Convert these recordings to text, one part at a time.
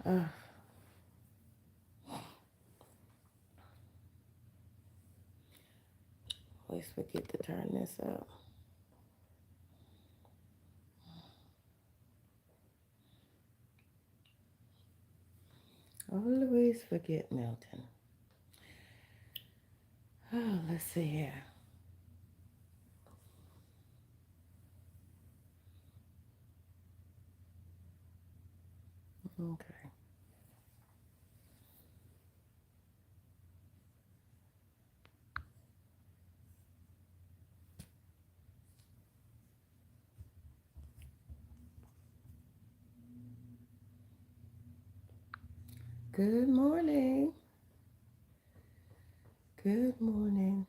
Uh, always forget to turn this up. Always forget Milton. Oh, let's see here. Okay. Good morning. Good morning.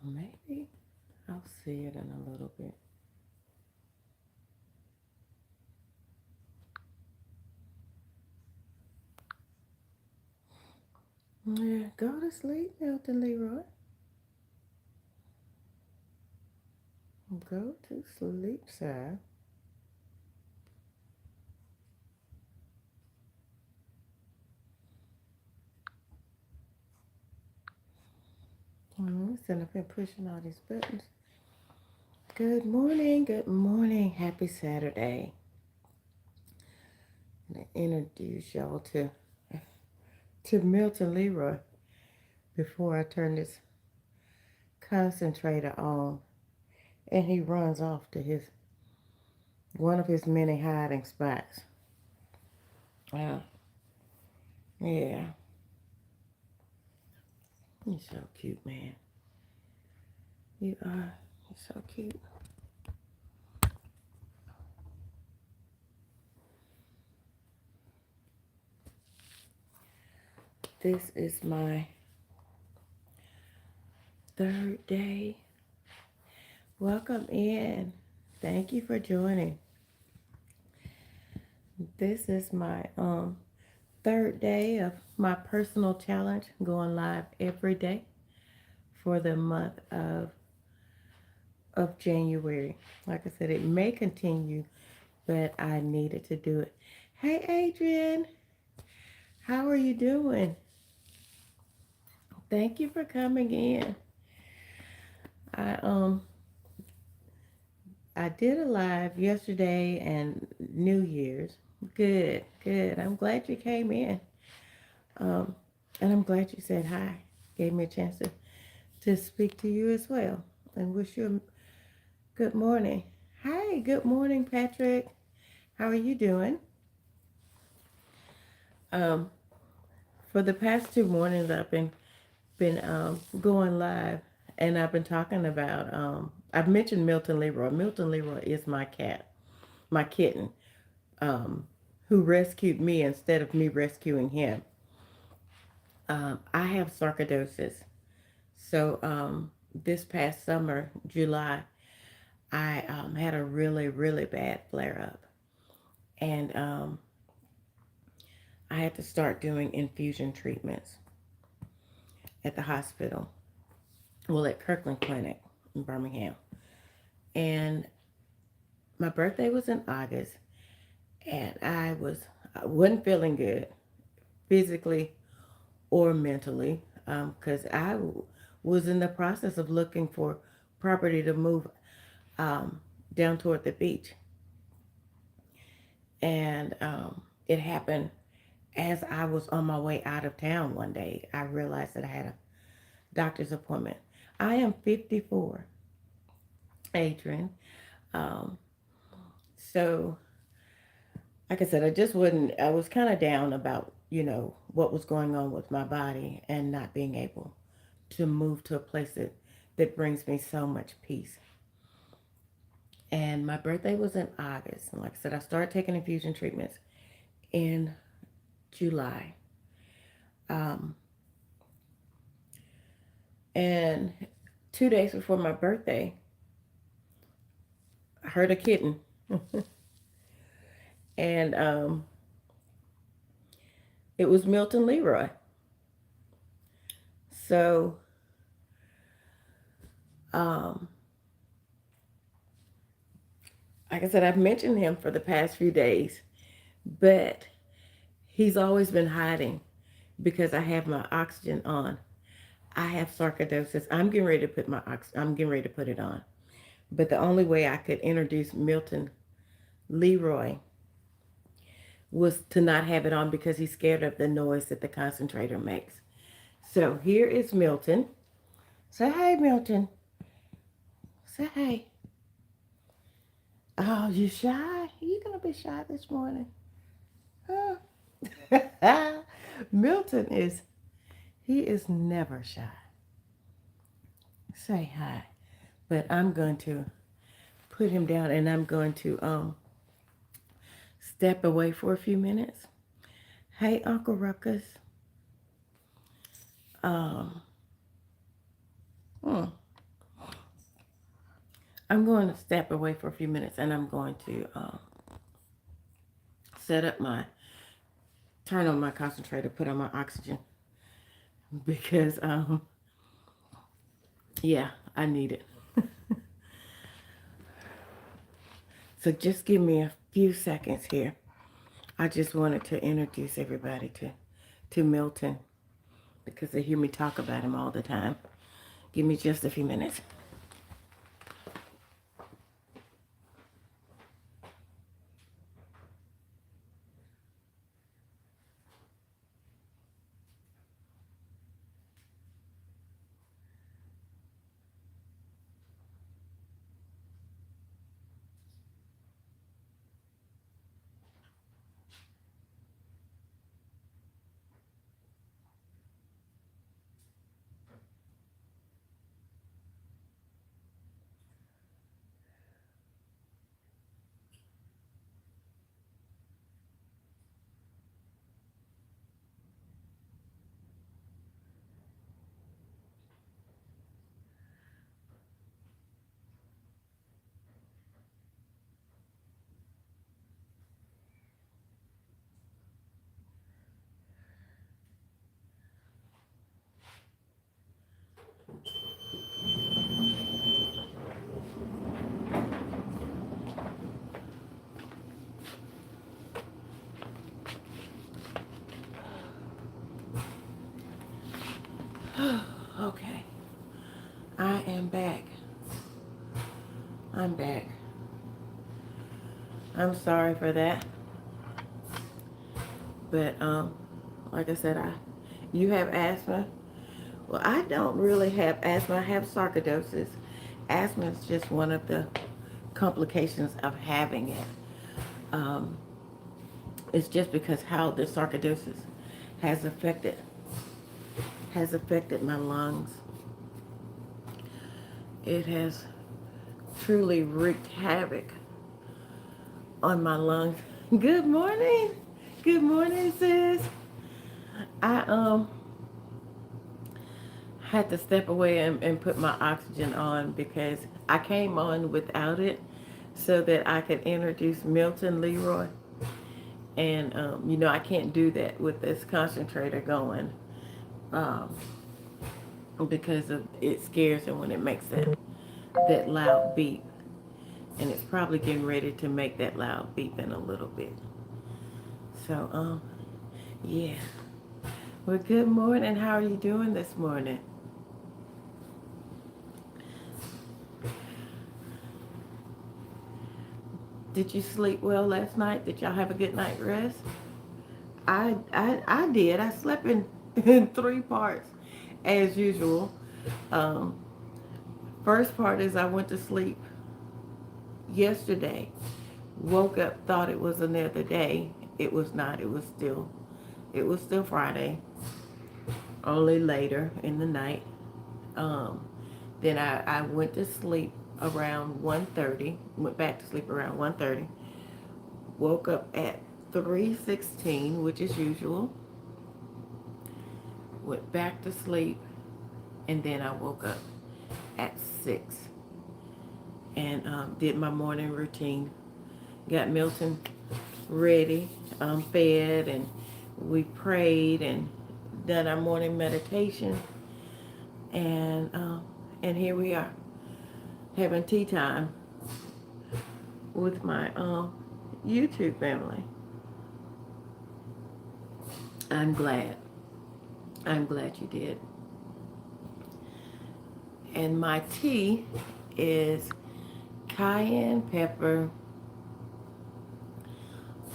Maybe I'll see it in a little bit. Yeah, go to sleep, Milton Leroy. Go to sleep, sir. Listen, I've been pushing all these buttons. Good morning. Good morning. Happy Saturday. I'm going to introduce y'all to Milton Leroy before I turn this concentrator on and he runs off to his one of his many hiding spots. Yeah, yeah. You're so cute, man. You are. You're so cute. This is my third day. Welcome in. Thank you for joining. This is my third day of my personal challenge going live every day for the month of January. Like I said, it may continue, but I needed to do it. Hey Adrian, how are you doing? Thank you for coming in. I um I did a live yesterday and New Year's. Good, good. I'm glad you came in. Um, and I'm glad you said hi. Gave me a chance to speak to you as well. And wish you a good morning. Hi, good morning, Patrick. How are you doing? Um, for the past 2 mornings, I've been going live, and I've been talking about. I've mentioned Milton Leroy. Milton Leroy is my cat, my kitten, um, who rescued me instead of me rescuing him. I have sarcoidosis, so this past summer, July, I had a really, really bad flare up. And I had to start doing infusion treatments at the hospital, well, at Kirkland Clinic in Birmingham. And my birthday was in August, and I wasn't feeling good physically or mentally because was in the process of looking for property to move down toward the beach. And it happened as I was on my way out of town one day. I realized that I had a doctor's appointment. I am 54, Adrian. Um, so, like I said, I was kind of down about, what was going on with my body and not being able to move to a place that brings me so much peace. And my birthday was in August. And like I said, I started taking infusion treatments in July. Um, and 2 days before my birthday, I heard a kitten. And it was Milton Leroy. So, um, like I said, I've mentioned him for the past few days, but he's always been hiding because I have my oxygen on. I have sarcoidosis. I'm getting ready to put it on. But the only way I could introduce Milton Leroy was to not have it on because he's scared of the noise that the concentrator makes. So here is Milton. Say hey, Milton. Say hey. Oh, you shy? You gonna be shy this morning? Huh? Milton he is never shy. Say hi. But I'm going to put him down and I'm going to step away for a few minutes. Hey, Uncle Ruckus. Um, hmm. I'm going to step away for a few minutes and I'm going to set up turn on my concentrator, put on my oxygen because, yeah, I need it. So just give me a few seconds here. I just wanted to introduce everybody to Milton because they hear me talk about him all the time. Give me just a few minutes. Okay, I am back. I'm back. I'm sorry for that, but like I said, you have asthma. Well, I don't really have asthma. I have sarcoidosis. Asthma is just one of the complications of having it. Um, it's just because how the sarcoidosis has affected my lungs. It has truly wreaked havoc on my lungs. Good morning. Good morning, sis. I had to step away and put my oxygen on because I came on without it so that I could introduce Milton Leroy. And, I can't do that with this concentrator going um, because it scares him when it makes that loud beep. And it's probably getting ready to make that loud beep in a little bit. So, yeah. Well, good morning. How are you doing this morning? Did you sleep well last night? Did y'all have a good night rest? I did. I slept in three parts as usual. Um, First part is I went to sleep yesterday. Woke up, thought it was another day. It was not. It was still Friday. Only later in the night. Then I went to sleep around 1:30. Went back to sleep around 1:30. Woke up at 3:16, which is usual. Went back to sleep, and then I woke up at 6 and did my morning routine. Got Milton ready, fed, and we prayed and done our morning meditation. And here we are having tea time with my YouTube family. I'm glad. I'm glad you did. And my tea is cayenne pepper,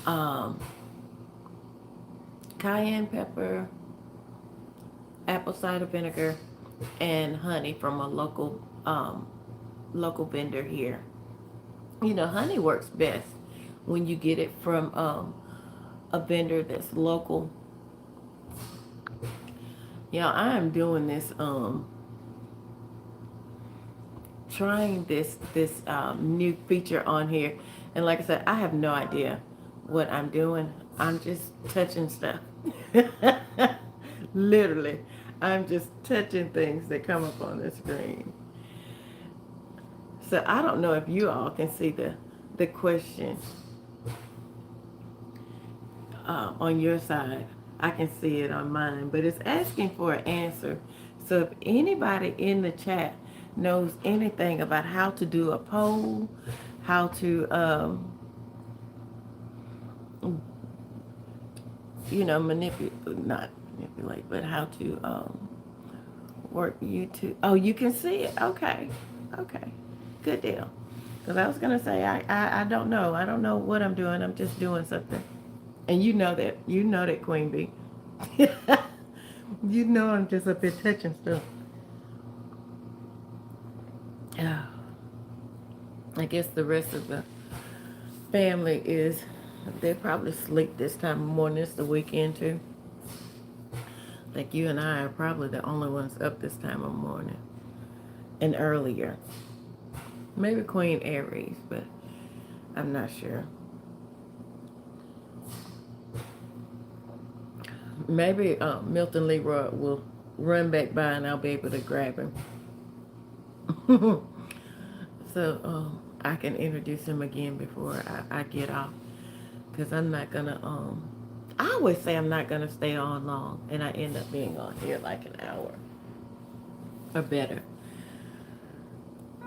um, cayenne pepper, apple cider vinegar, and honey from a local vendor here. You know, honey works best when you get it from a vendor that's local. Yeah, I am doing this trying this new feature on here, and like I said, I have no idea what I'm doing. I'm just touching stuff. Literally, I'm just touching things that come up on the screen. So I don't know if you all can see the question on your side. I can see it on mine, but it's asking for an answer. So if anybody in the chat knows anything about how to do a poll, how to, not manipulate, but how to work YouTube. Oh, you can see it. Okay. Okay. Good deal. Because I was going to say, I don't know. I don't know what I'm doing. I'm just doing something. And you know that. You know that, Queen Bee. You know I'm just up here touching stuff. Oh, I guess the rest of the family they probably sleep this time of morning. It's the weekend too. Like you and I are probably the only ones up this time of morning and earlier. Maybe Queen Aries, but I'm not sure. Maybe Milton Leroy will run back by and I'll be able to grab him. So I can introduce him again before I get off. Because I'm not going to, I always say I'm not going to stay on long. And I end up being on here like an hour or better.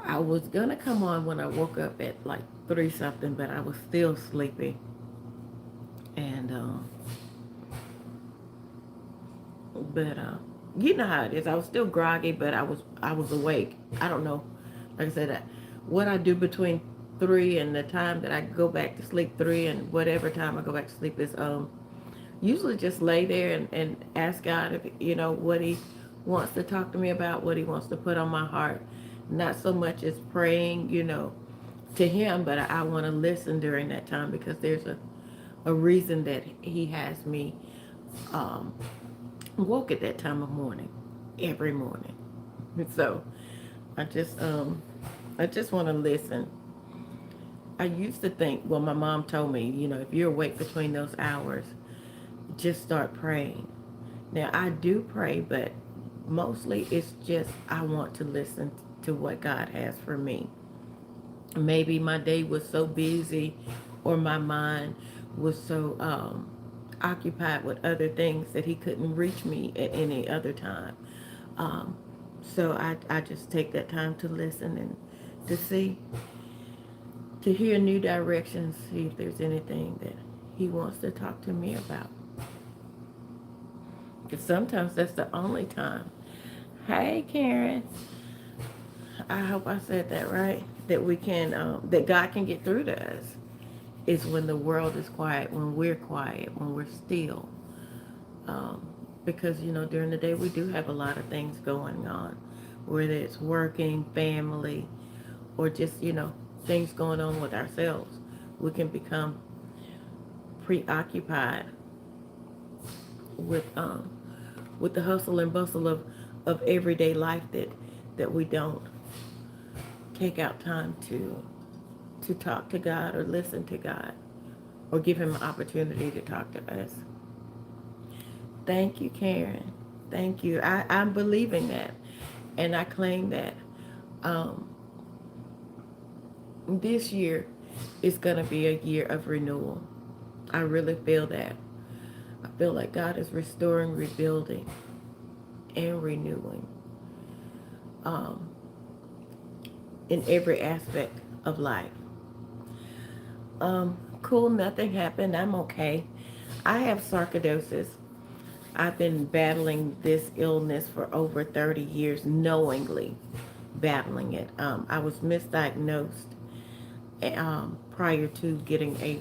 I was going to come on when I woke up at like 3 something, but I was still sleepy. And, you know how it is. I was still groggy, but I was awake. I don't know. Like I said, what I do between 3 and the time that I go back to sleep, 3 and whatever time I go back to sleep is usually just lay there and ask God if what He wants to talk to me about, what He wants to put on my heart. Not so much as praying, to Him, but I want to listen during that time because there's a reason that He has me woke at that time of morning, every morning. So I just want to listen. I used to think, well, my mom told me, if you're awake between those hours, just start praying. Now I do pray, but mostly it's just I want to listen to what God has for me. Maybe my day was so busy or my mind was so occupied with other things that He couldn't reach me at any other time. So I just take that time to listen and to hear new directions, see if there's anything that He wants to talk to me about. Because sometimes that's the only time. Hey, Karen. I hope I said that right. That we can, that God can get through to us is when the world is quiet, when we're quiet, when we're still. Because, during the day we do have a lot of things going on, whether it's working, family, or just, things going on with ourselves. We can become preoccupied with the hustle and bustle of everyday life that we don't take out time to talk to God or listen to God or give Him an opportunity to talk to us. Thank you, Karen. Thank you. I'm believing that, and I claim that this year is going to be a year of renewal. I really feel that. I feel like God is restoring, rebuilding, and renewing. um, in every aspect of life. Cool, nothing happened. I'm okay. I have sarcoidosis. I've been battling this illness for over 30 years, knowingly battling it. I was misdiagnosed prior to getting a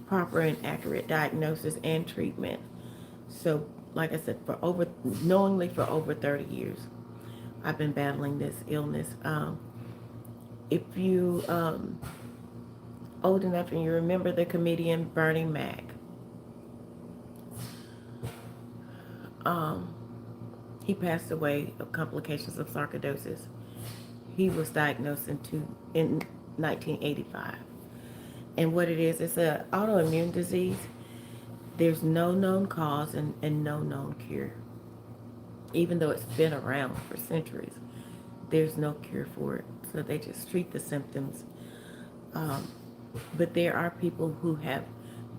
proper and accurate diagnosis and treatment. So, like I said, knowingly for over 30 years, I've been battling this illness. If you old enough and you remember the comedian Bernie Mac, um, he passed away of complications of sarcoidosis. He was diagnosed in 1985. And what it is, it's an autoimmune disease. There's no known cause and no known cure. Even though it's been around for centuries, there's no cure for it. So they just treat the symptoms. Um, but there are people who have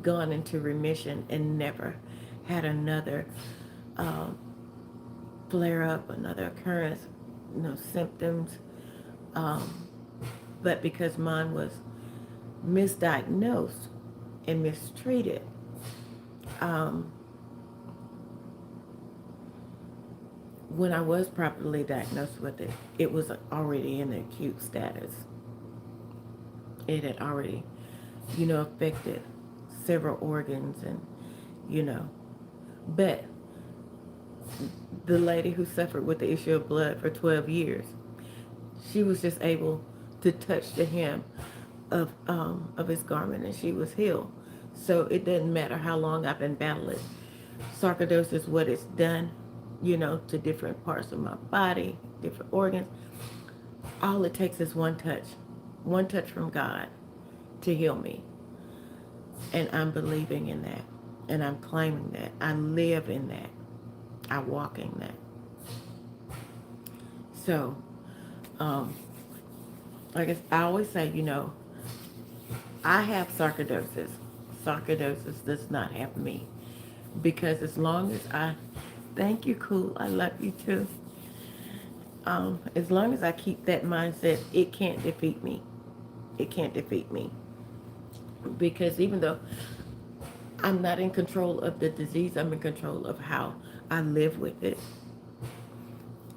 gone into remission and never had another um, flare up, another occurrence, no symptoms. Um, but because mine was misdiagnosed and mistreated, um, when I was properly diagnosed with it, it was already in the acute status. It had already, affected several organs and, you know, but the lady who suffered with the issue of blood for 12 years, she was just able to touch the hem of his garment and she was healed. So it doesn't matter how long I've been battling sarcoidosis, what it's done, to different parts of my body, different organs. All it takes is one touch from God to heal me. And I'm believing in that. And I'm claiming that. I live in that. I walk in that. So, um, I always say, I have sarcoidosis. Sarcoidosis does not have me. Because as long as thank you, cool, I love you too. As long as I keep that mindset, it can't defeat me. It can't defeat me. Because even though I'm not in control of the disease, I'm in control of how I live with it.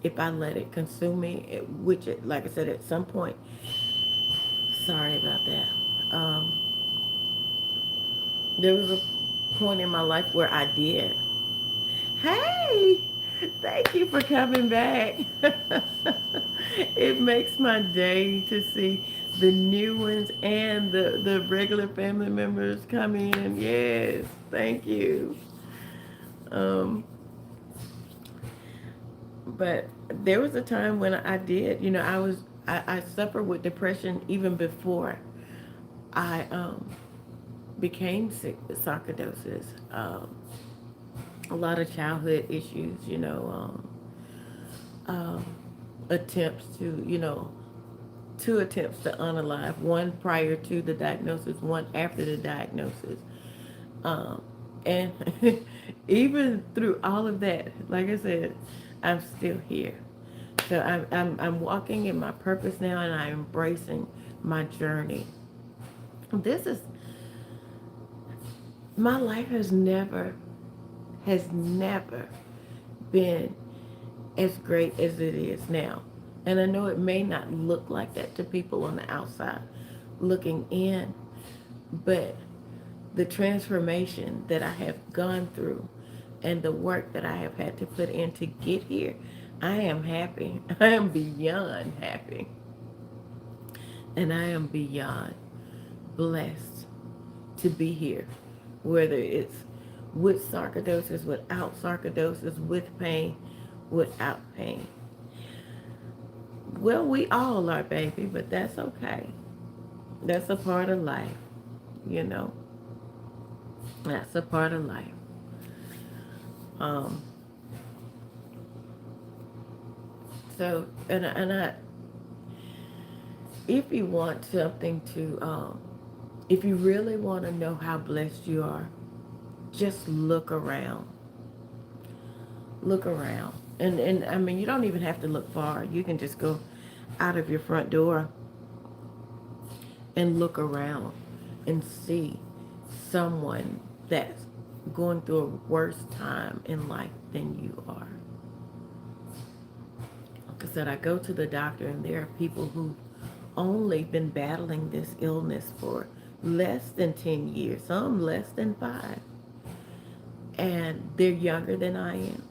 If I let it consume me, like I said, at some point, sorry about that. There was a point in my life where I did. Hey, thank you for coming back. It makes my day to see the new ones and the regular family members come in. Yes, thank you. Um, but there was a time when I did, I suffered with depression even before I became sick with sarcoidosis. A lot of childhood issues, attempts to, two attempts to unalive, one prior to the diagnosis, one after the diagnosis. Um, and even through all of that, like I said, I'm still here. So I'm walking in my purpose now, and I'm embracing my journey. This is my life has never been as great as it is now. And I know it may not look like that to people on the outside looking in, but the transformation that I have gone through and the work that I have had to put in to get here, I am happy. I am beyond happy. And I am beyond blessed to be here, whether it's with sarcoidosis, without sarcoidosis, with pain, without pain. Well, we all are, baby, but that's okay. That's a part of life, you know. That's a part of life. Um, so, if you want something to, if you really want to know how blessed you are, just look around. Look around. And I mean, you don't even have to look far. You can just go out of your front door and look around and see someone that's going through a worse time in life than you are. Like I said, I go to the doctor, and there are people who've only been battling this illness for less than 10 years, some less than 5. And they're younger than I am.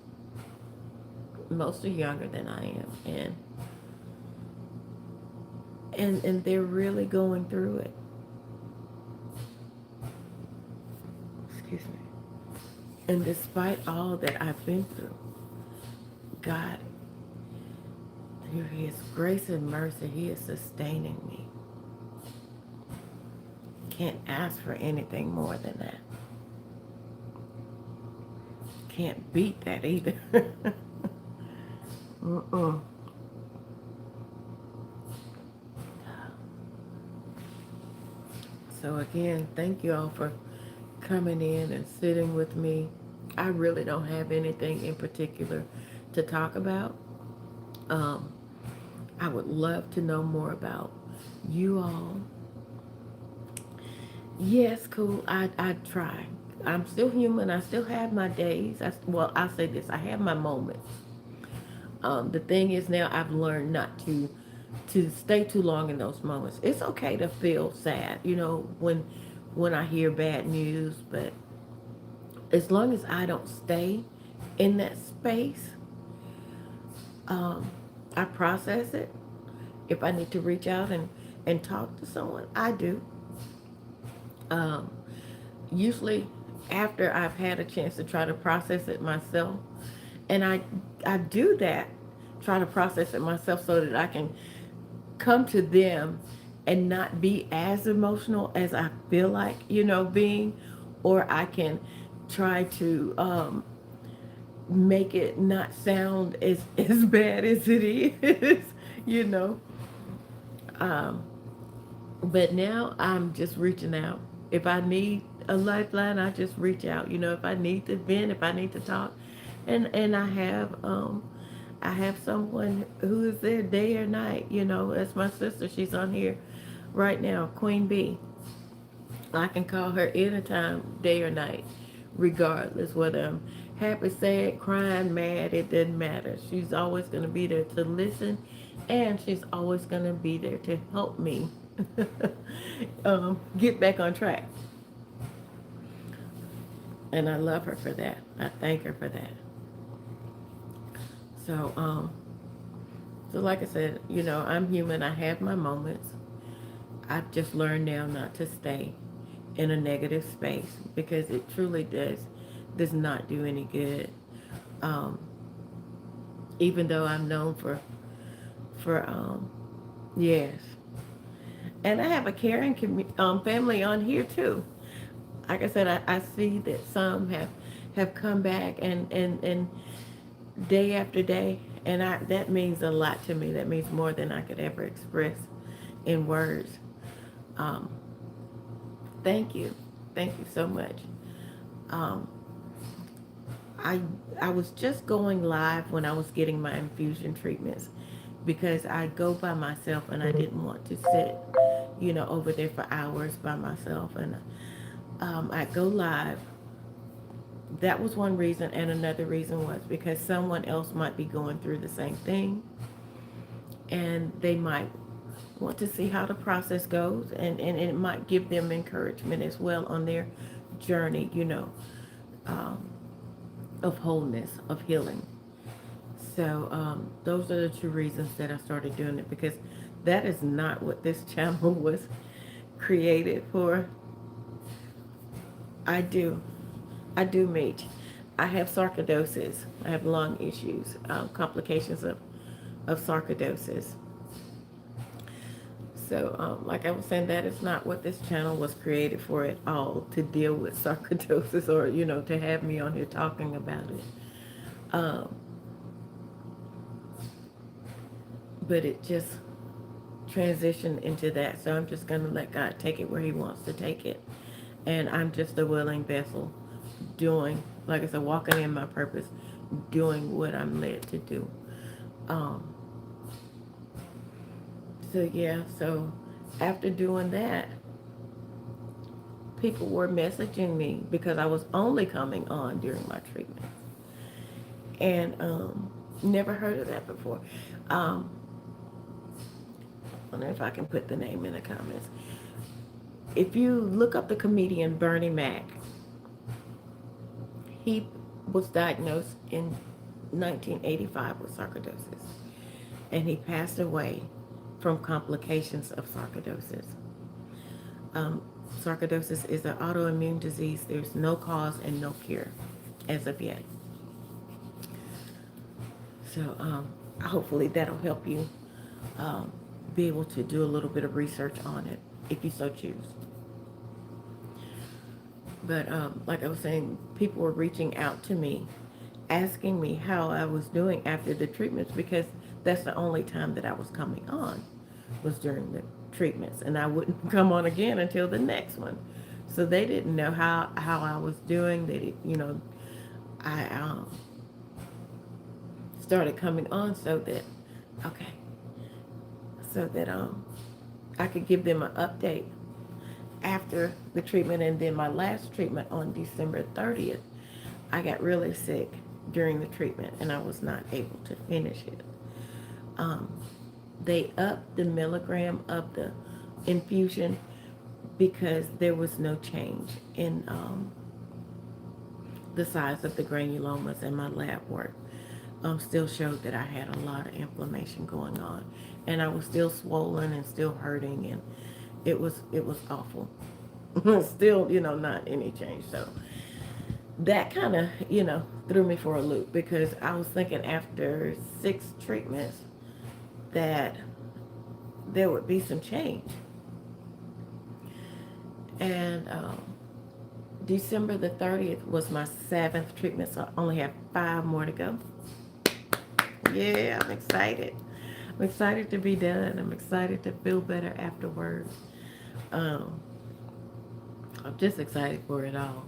Most are younger than I am. And they're really going through it. Excuse me. And despite all that I've been through, God, through His grace and mercy, He is sustaining me. Can't ask for anything more than that. Can't beat that either. Mm-mm. So again, thank you all for coming in and sitting with me. I really don't have anything in particular to talk about. Um, I would love to know more about you all. Yes, cool. I try. I'm still human. I still have my days. Well, I'll say this. I have my moments. The thing is now I've learned not to stay too long in those moments. It's okay to feel sad, when I hear bad news, but as long as I don't stay in that space, um, I process it. If I need to reach out and talk to someone, I do. Um, Usually after I've had a chance to try to process it myself, and I do that, try to process it myself so that I can come to them and not be as emotional as I feel like, being, or I can try to make it not sound as bad as it is, you know. Um, but now I'm just reaching out. If I need a lifeline, I just reach out. If I need to vent, if I need to talk, and I have someone who is there day or night. That's my sister. She's on here right now, Queen B. I can call her anytime, day or night, regardless whether I'm happy, sad, crying, mad. It doesn't matter. She's always going to be there to listen, and she's always going to be there to help me get back on track. And I love her for that. I thank her for that. So, so like I said, I'm human. I have my moments. I've just learned now not to stay in a negative space because it truly does not do any good. Um, Even though I'm known for yes, and I have a caring family on here too. Like I said, I see that some have come back and day after day, and that means a lot to me. That means more than I could ever express in words. Um, thank you so much. Um, I I was just going live when I was getting my infusion treatments because I go by myself and I didn't want to sit, over there for hours by myself. And I go live. That was one reason, and another reason was because someone else might be going through the same thing, and they might want to see how the process goes, and it might give them encouragement as well on their journey, um, of wholeness, of healing. So those are the two reasons that I started doing it, because that is not what this channel was created for. I do. I do meet. I have sarcoidosis. I have lung issues, complications of sarcoidosis. So, like I was saying, that is not what this channel was created for at all, to deal with sarcoidosis or, to have me on here talking about it. Um, but it just transitioned into that. So I'm just going to let God take it where He wants to take it. And I'm just a willing vessel doing, like I said, walking in my purpose, doing what I'm led to do. Um, so yeah, so after doing that, people were messaging me because I was only coming on during my treatment, and never heard of that before. Um, I don't know if I can put the name in the comments. If you look up the comedian Bernie Mac, he was diagnosed in 1985 with sarcoidosis, and he passed away from complications of sarcoidosis. Um, Sarcoidosis is an autoimmune disease. There's no cause and no cure as of yet. So hopefully that'll help you um, be able to do a little bit of research on it if you so choose. But like I was saying, people were reaching out to me, asking me how I was doing after the treatments because that's the only time that I was coming on was during the treatments, and I wouldn't come on again until the next one. So they didn't know how I was doing. They did, I started coming on so that okay, so that I could give them an update after the treatment. And then my last treatment on December 30th, I got really sick during the treatment and I was not able to finish it. Um, they upped the milligram of the infusion because there was no change in the size of the granulomas, and my lab work still showed that I had a lot of inflammation going on, and I was still swollen and still hurting, and it was awful. Still, not any change. So that kind of, threw me for a loop because I was thinking after 6 treatments that there would be some change. And December the 30th was my 7th treatment, so I only have 5 more to go. Yeah, I'm excited. I'm excited to be done. I'm excited to feel better afterwards. Um, I'm just excited for it all.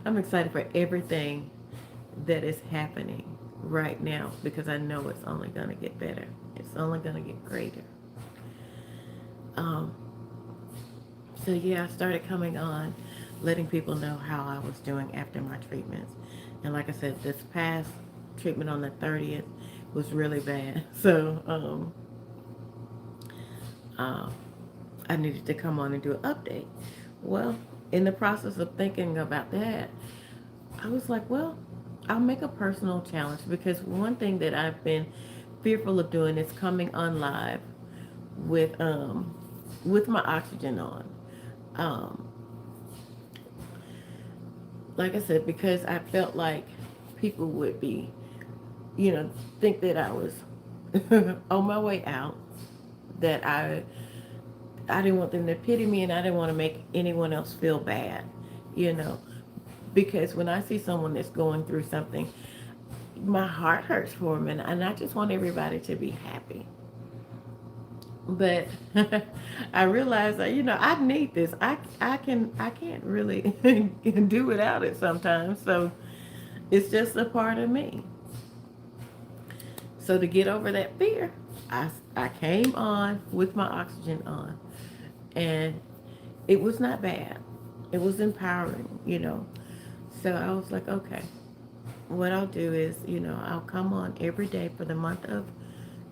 I'm excited for everything that is happening right now because I know it's only going to get better. It's only going to get greater. Um, so yeah, I started coming on, letting people know how I was doing after my treatments. And like I said, this past treatment on the 30th was really bad. So uh, I needed to come on and do an update. Well, in the process of thinking about that, I was like, well, I'll make a personal challenge because one thing that I've been fearful of doing is coming on live with my oxygen on. Um, like I said, because I felt like people would be, think that I was on my way out, that I didn't want them to pity me and I didn't want to make anyone else feel bad, you know, because when I see someone that's going through something, my heart hurts for them, and I just want everybody to be happy. But I realized that I need this. I can't really do without it sometimes. So it's just a part of me. So to get over that fear, I came on with my oxygen on, and it was not bad. It was empowering. So I was like, okay, what I'll do is, I'll come on every day for the month of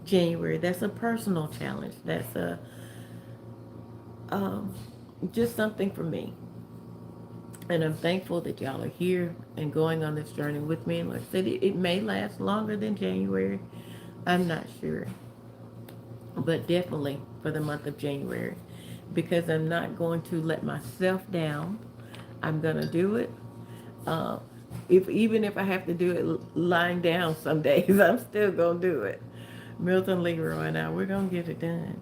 January. That's a personal challenge. That's um, just something for me. And I'm thankful that y'all are here and going on this journey with me. And like I said, it may last longer than January. I'm not sure. But definitely for the month of January. Because I'm not going to let myself down. I'm going to do it. Uh, even if I have to do it lying down some days, I'm still going to do it. Milton Leroy and I, we're going to get it done.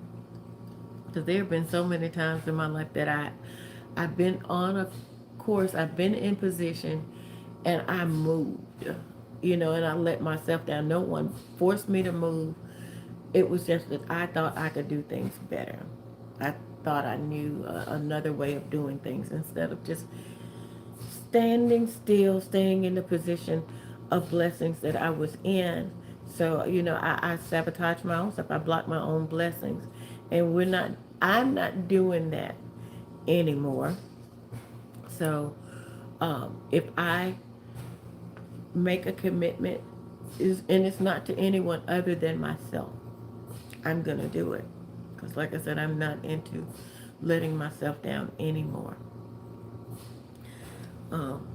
Because there have been so many times in my life that I've been on a course, I've been in position, and I moved, and I let myself down. No one forced me to move. It was just that I thought I could do things better. I thought I knew another way of doing things instead of just standing still, staying in the position of blessings that I was in. So, I sabotage my own stuff. I block my own blessings. And I'm not doing that anymore. So, if I make a commitment, and it's not to anyone other than myself, I'm going to do it. Because like I said, I'm not into letting myself down anymore. Um,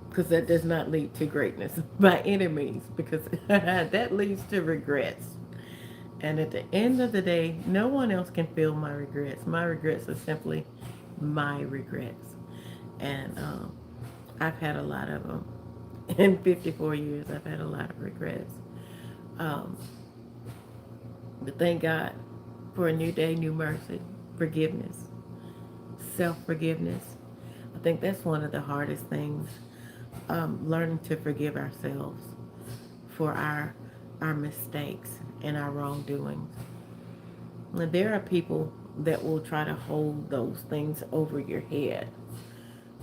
because that does not lead to greatness by any means, because that leads to regrets. And at the end of the day, no one else can feel my regrets. My regrets are simply my regrets. And I've had a lot of them. In 54 years, I've had a lot of regrets. Um, but thank God for a new day, new mercy, forgiveness, self-forgiveness. I think that's one of the hardest things, learning to forgive ourselves for our mistakes and our wrongdoings. And there are people that will try to hold those things over your head,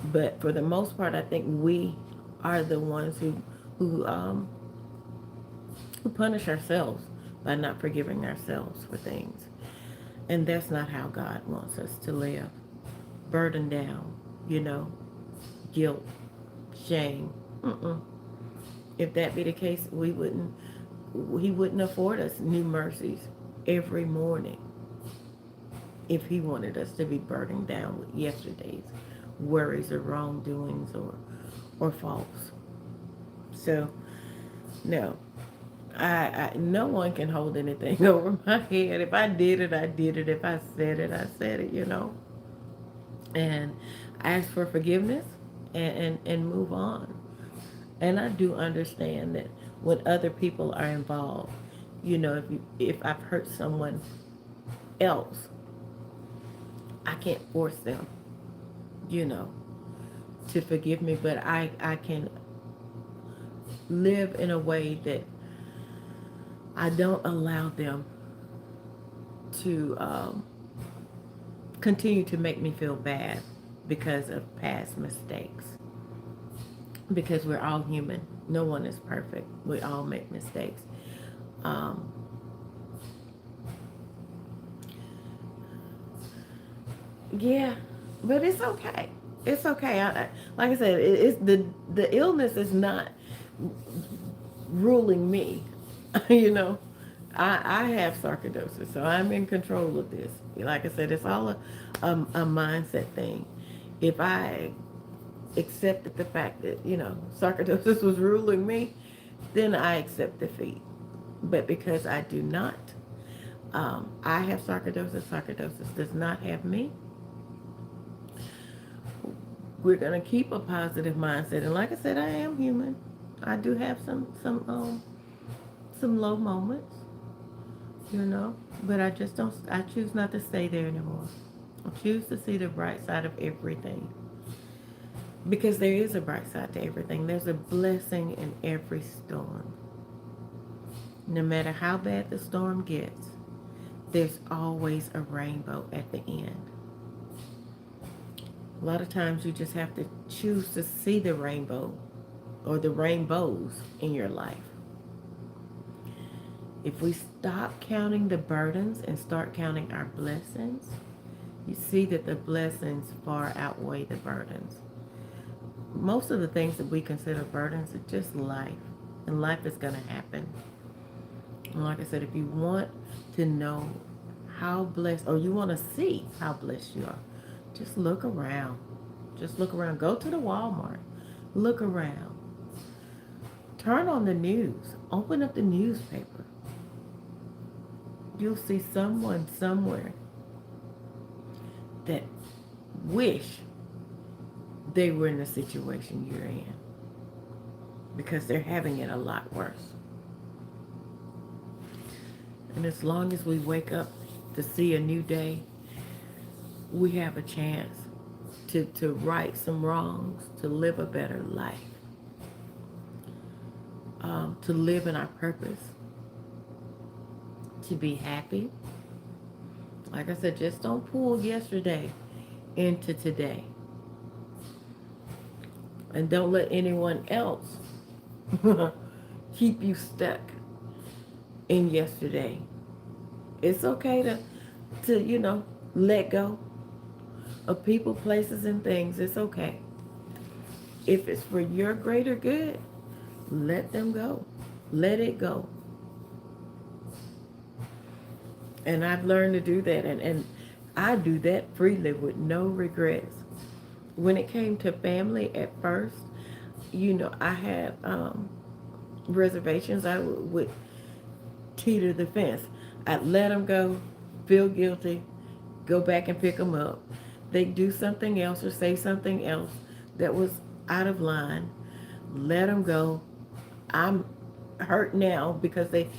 but for the most part, I think we are the ones who um, who punish ourselves by not forgiving ourselves for things, and that's not how God wants us to live. Burdened down, you know, guilt, shame. Mm-mm. If that be the case, he wouldn't afford us new mercies every morning if he wanted us to be burdened down with yesterday's worries or wrongdoings or faults. So no, no one can hold anything over my head. If I did it, I did it. If I said it, I said it. And ask for forgiveness and move on. And I do understand that when other people are involved, if I've hurt someone else, I can't force them, you know, to forgive me, but I can live in a way that I don't allow them to continue to make me feel bad because of past mistakes. Because we're all human. No one is perfect. We all make mistakes. Um, yeah, but it's okay. It's okay. Like I said, it's the illness is not ruling me. you know, I have sarcoidosis, so I'm in control of this. Like I said, it's all a mindset thing. If I accepted the fact that sarcoidosis was ruling me, then I accept defeat. But because I do not, I have sarcoidosis. Sarcoidosis does not have me. We're gonna keep a positive mindset, and like I said, I am human. I do have some low moments, but I just don't. I choose not to stay there anymore. I choose to see the bright side of everything, because there is a bright side to everything. There's a blessing in every storm. No matter how bad the storm gets, there's always a rainbow at the end. A lot of times you just have to choose to see the rainbow or the rainbows in your life. If we stop counting the burdens and start counting our blessings, you see that the blessings far outweigh the burdens. Most of the things that we consider burdens are just life, and life is going to happen. And like I said, if you want to know how blessed, or you want to see how blessed you are, just look around. Just look around. Go to the Walmart. Look around. Turn on the news. Open up the newspaper. You'll see someone somewhere that wish they were in the situation you're in, because they're having it a lot worse. And as long as we wake up to see a new day, we have a chance to right some wrongs, to live a better life, to live in our purpose, to be happy. Like I said, just don't pull yesterday into today. And don't let anyone else keep you stuck in yesterday. It's okay to let go of people, places, and things. It's okay. If it's for your greater good, let them go. Let it go. And I've learned to do that. And I do that freely with no regrets. When it came to family at first, I had reservations. I would teeter the fence. I'd let them go, feel guilty, go back and pick them up. They'd do something else or say something else that was out of line. Let them go. I'm hurt now because they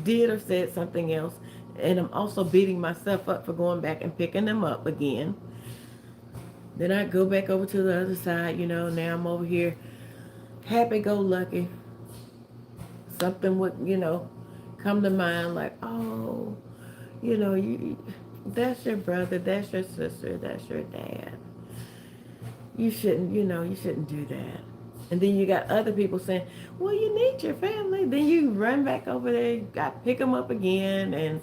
did or said something else. And I'm also beating myself up for going back and picking them up again. Then I go back over to the other side, now I'm over here happy-go-lucky. Something would, come to mind like, oh, that's your brother, that's your sister, that's your dad. You shouldn't do that. And then you got other people saying, well, you need your family. Then you run back over there, got to pick them up again, and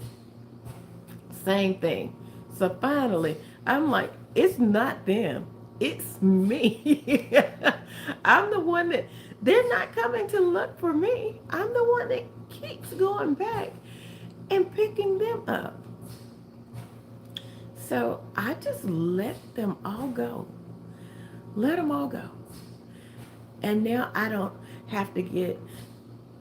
same thing. So finally, I'm like, it's not them. It's me. I'm the one that, they're not coming to look for me. I'm the one that keeps going back and picking them up. So I just let them all go. Let them all go. And now I don't have to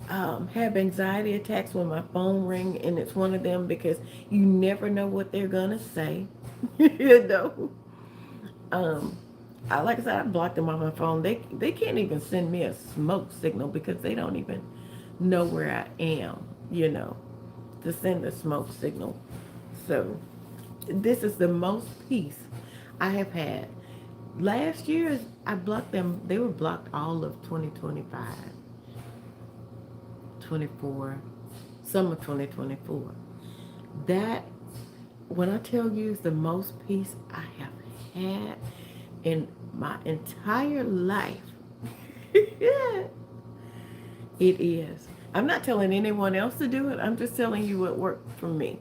have anxiety attacks when my phone ring and it's one of them, because you never know what they're gonna say. you know. Um, like I said, I blocked them off my phone. They can't even send me a smoke signal because they don't even know where I am. To send a smoke signal. So this is the most peace I have had. Last year, I blocked them. They were blocked all of 2025, 24, summer 2024. That, when I tell you, is the most peace I have had in my entire life. Yeah, it is. I'm not telling anyone else to do it. I'm just telling you what worked for me.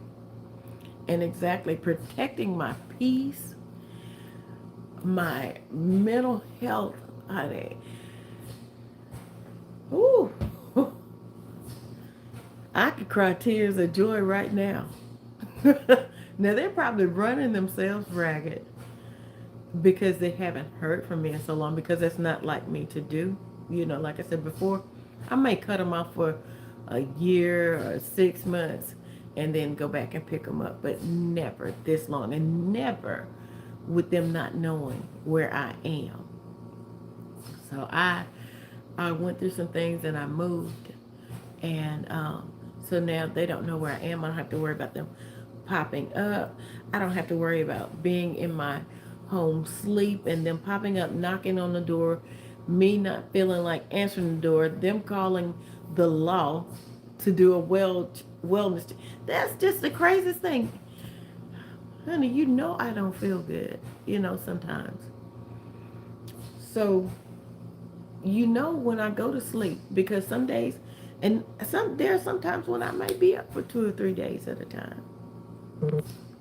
And exactly protecting my peace, my mental health, honey. Ooh, I could cry tears of joy right now. Now they're probably running themselves ragged because they haven't heard from me in so long, because that's not like me to do. Like I said before, I may cut them off for a year or 6 months and then go back and pick them up, but never this long, and never with them not knowing where I am. So I went through some things and I moved, and so now they don't know where I am. I don't have to worry about them popping up. I don't have to worry about being in my home sleep and them popping up, knocking on the door, me not feeling like answering the door, them calling the law to do a wellness. That's just the craziest thing. Honey, I don't feel good, sometimes. So, when I go to sleep, because some days, and there are some times when I might be up for 2 or 3 days at a time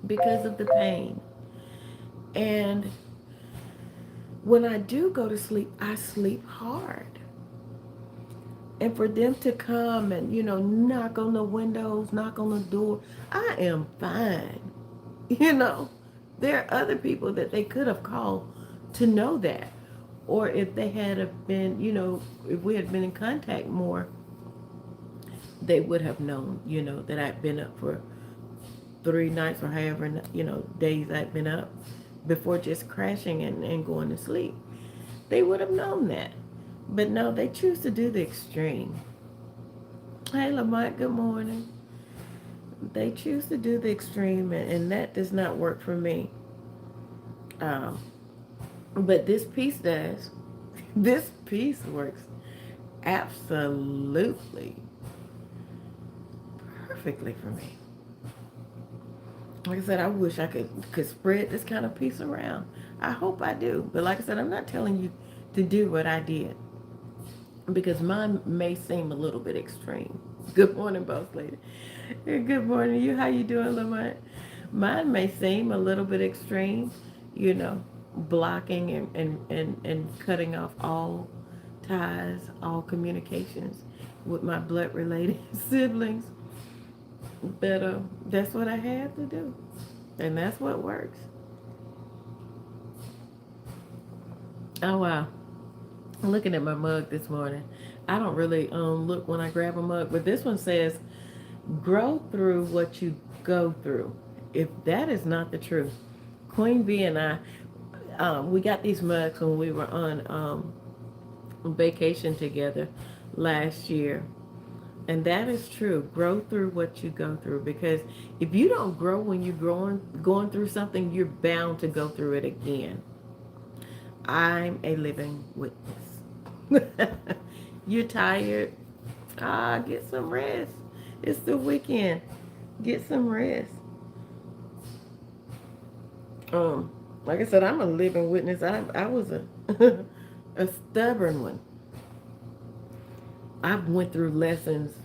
because of the pain. And when I do go to sleep, I sleep hard. And for them to come and, knock on the windows, knock on the door, I am fine. There are other people that they could have called to know that. Or if they had have been, if we had been in contact more, they would have known, that I'd been up for 3 nights or however, days I'd been up before just crashing and going to sleep. They would have known that. But no, they choose to do the extreme. Hey, Lamont, good morning. They choose to do the extreme, and that does not work for me. But this piece does. This piece works absolutely perfectly for me. Like I said, I wish I could spread this kind of peace around. I hope I do. But like I said, I'm not telling you to do what I did. because mine may seem a little bit extreme. Good morning, boss lady. Good morning, you. How you doing, Lamont? Mine may seem a little bit extreme, you know, blocking and cutting off all ties, all communications with my blood related siblings. But that's what I had to do, and that's what works. Oh wow. I'm looking at my mug this morning. I don't really look when I grab a mug, but this one says, "Grow through what you go through." If that is not the truth, Queen Bee and I, we got these mugs when we were on vacation together last year, and that is true. Grow through what you go through, because if you don't grow when you're going through something, you're bound to go through it again. I'm a living witness. You're tired. Get some rest. It's the weekend. Get some rest. Like I said, I'm a living witness. I was a a stubborn one. I've went through lessons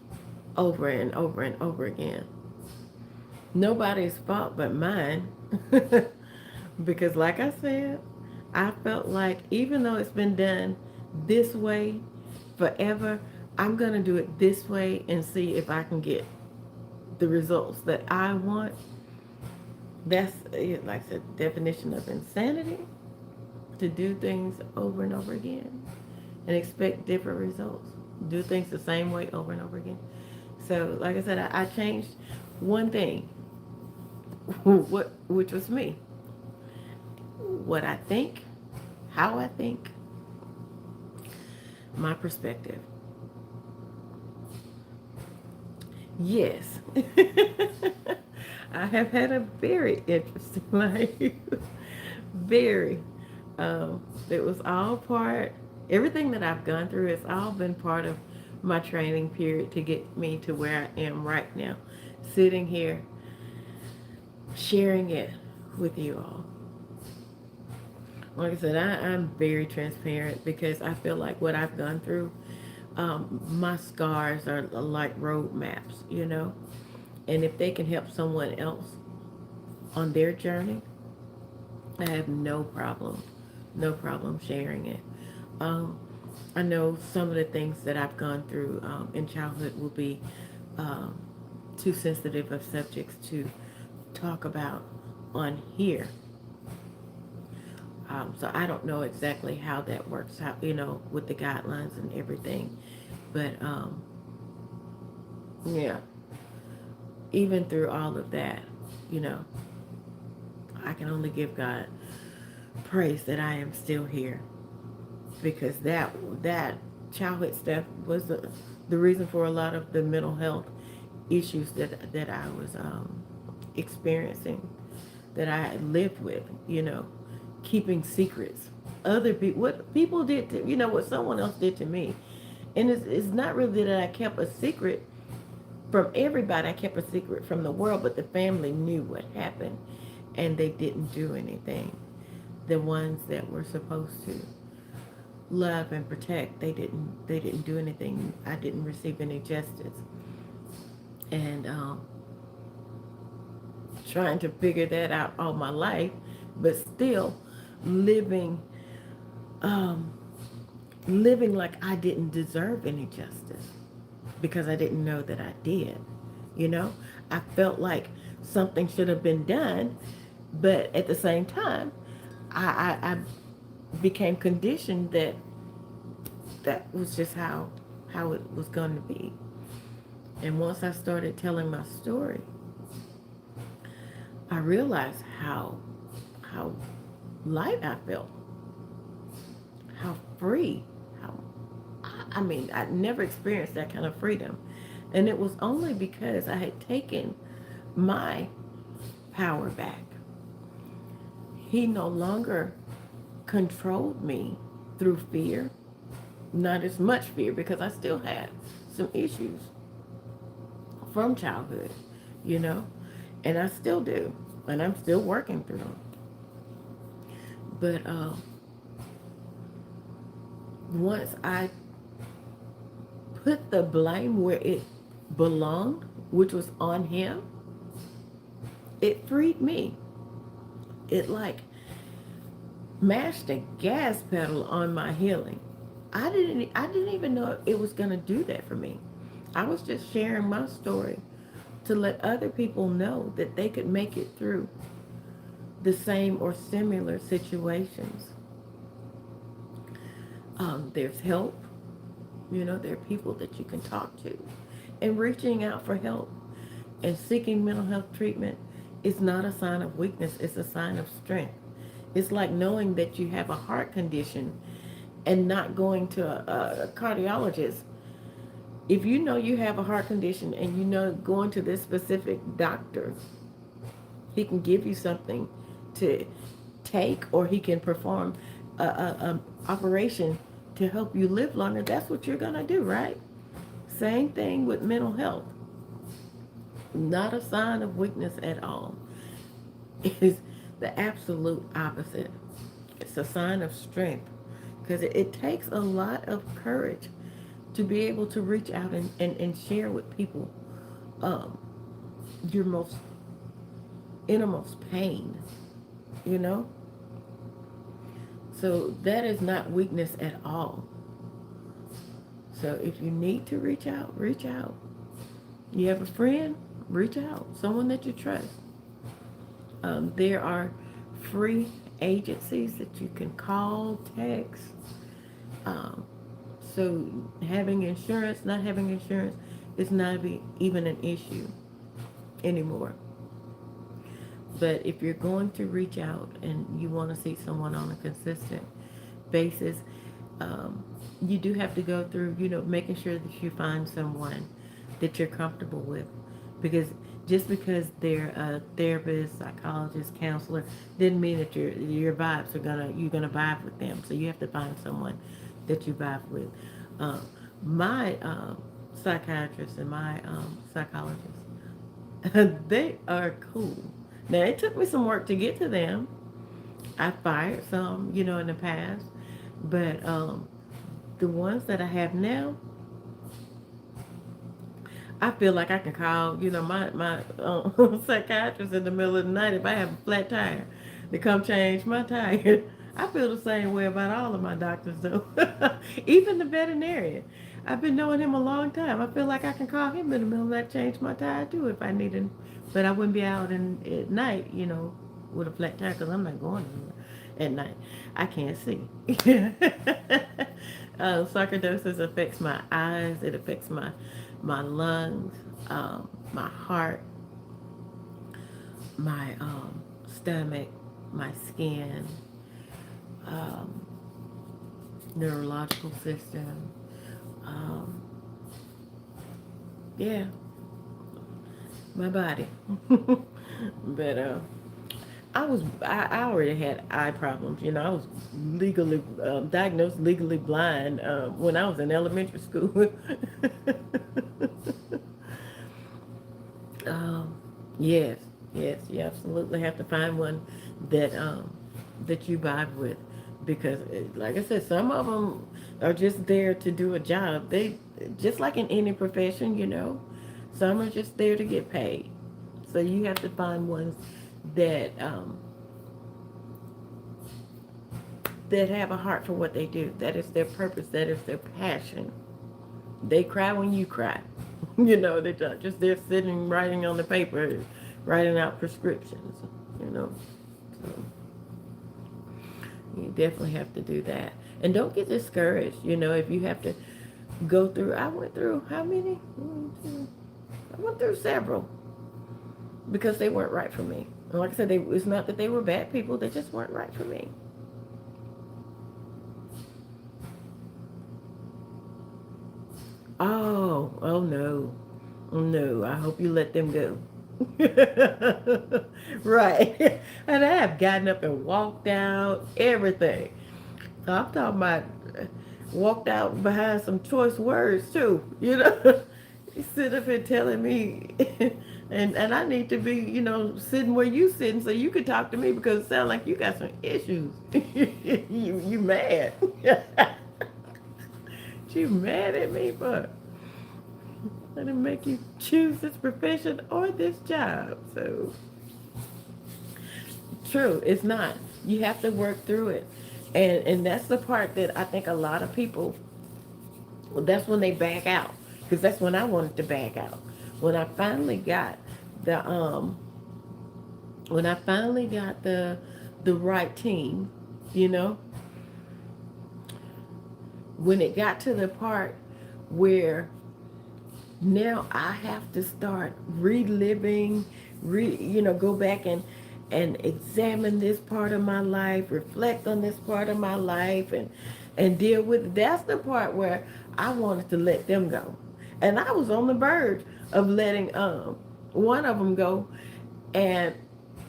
over and over and over again. Nobody's fault but mine. Because like I said, I felt like even though it's been done this way forever, I'm going to do it this way and see if I can get the results that I want. That's, like I said, definition of insanity, to do things over and over again and expect different results. Do things the same way over and over again. So, like I said, I changed one thing, which was me. What I think, how I think, my perspective. Yes. I have had a very interesting life. Very. It was all part, everything that I've gone through, it's all been part of my training period to get me to where I am right now. Sitting here, sharing it with you all. Like I said, I'm very transparent because I feel like what I've gone through, my scars are like road maps, you know? And if they can help someone else on their journey, I have no problem sharing it. Um, I know some of the things that I've gone through in childhood will be um, too sensitive of subjects to talk about on here. So I don't know exactly how that works out, you know, with the guidelines and everything. But yeah, even through all of that, you know, I can only give God praise that I am still here, because that childhood stuff was the reason for a lot of the mental health issues that I was experiencing, that I lived with, you know, keeping secrets. Other people, what people did to, you know, what someone else did to me. And it's not really that I kept a secret from everybody. I kept a secret from the world, but the family knew what happened and they didn't do anything. The ones that were supposed to love and protect, they didn't do anything. I didn't receive any justice. And trying to figure that out all my life, but still living um, living like I didn't deserve any justice because I didn't know that I did. You know, I felt like something should have been done, but at the same time, I became conditioned that that was just how it was going to be. And once I started telling my story, I realized how light I felt, how free, how I mean, I never experienced that kind of freedom. And it was only because I had taken my power back. He no longer controlled me through fear, not as much fear because I still had some issues from childhood, you know, and I still do, and I'm still working through them. But once I put the blame where it belonged, which was on him, it freed me. It like mashed a gas pedal on my healing. I didn't even know it was going to do that for me. I was just sharing my story to let other people know that they could make it through the same or similar situations. There's help. There are people that you can talk to. And reaching out for help and seeking mental health treatment is not a sign of weakness, it's a sign of strength. It's like knowing that you have a heart condition and not going to a cardiologist. If you know you have a heart condition and you know going to this specific doctor, he can give you something to take, or he can perform a operation to help you live longer. That's what you're going to do, right? Same thing with mental health. Not a sign of weakness at all. It is the absolute opposite. It's a sign of strength, because it takes a lot of courage to be able to reach out and share with people um, your most innermost pain, you know? So that is not weakness at all. So if you need to reach out, reach out. You have a friend, reach out. Someone that you trust. There are free agencies that you can call, text. Um, so having insurance, not having insurance is not even an issue anymore. But if you're going to reach out and you want to see someone on a consistent basis, you do have to go through, making sure that you find someone that you're comfortable with. Because just because they're a therapist, psychologist, counselor, didn't mean that your vibes you're gonna vibe with them. So you have to find someone that you vibe with. My psychiatrist and my psychologist, they are cool. Now, it took me some work to get to them. I fired some, in the past, but the ones that I have now, I feel like I can call, my psychiatrist in the middle of the night if I have a flat tire to come change my tire. I feel the same way about all of my doctors, though. Even the veterinarian. I've been knowing him a long time. I feel like I can call him in the middle of the night, change my tire too if I need him. But I wouldn't be out at night, with a flat tire, because I'm not going anywhere at night. I can't see. Sarcoidosis affects my eyes. It affects my lungs, my heart, my stomach, my skin, um, neurological system. Um, yeah, my body. But I already had eye problems. I was legally diagnosed legally blind when I was in elementary school. um, yes, yes, you absolutely have to find one that you vibe with, because, like I said, some of them are just there to do a job. They just like in any profession, some are just there to get paid. So you have to find ones that that have a heart for what they do. That is their purpose. That is their passion. They cry when you cry. They're not just there sitting, writing on the paper, writing out prescriptions, So you definitely have to do that. And don't get discouraged, if you have to go through. I went through how many? One, two, I went through several because they weren't right for me. And like I said, it's not that they were bad people. They just weren't right for me. Oh no. No, I hope you let them go. Right. And I have gotten up and walked out, everything. So I'm talking about walked out behind some choice words too, You sit up here telling me, and I need to be, sitting where you sitting so you can talk to me, because it sounds like you got some issues. You mad. You mad at me, but I didn't make you choose this profession or this job. So true, it's not. You have to work through it. And that's the part that I think a lot of people, well, that's when they back out. Because that's when I wanted to back out. When I finally got the when I finally got the right team, you know, when it got to the part where now I have to start reliving, go back and examine this part of my life, reflect on this part of my life, and deal with. That's the part where I wanted to let them go, and I was on the verge of letting one of them go, and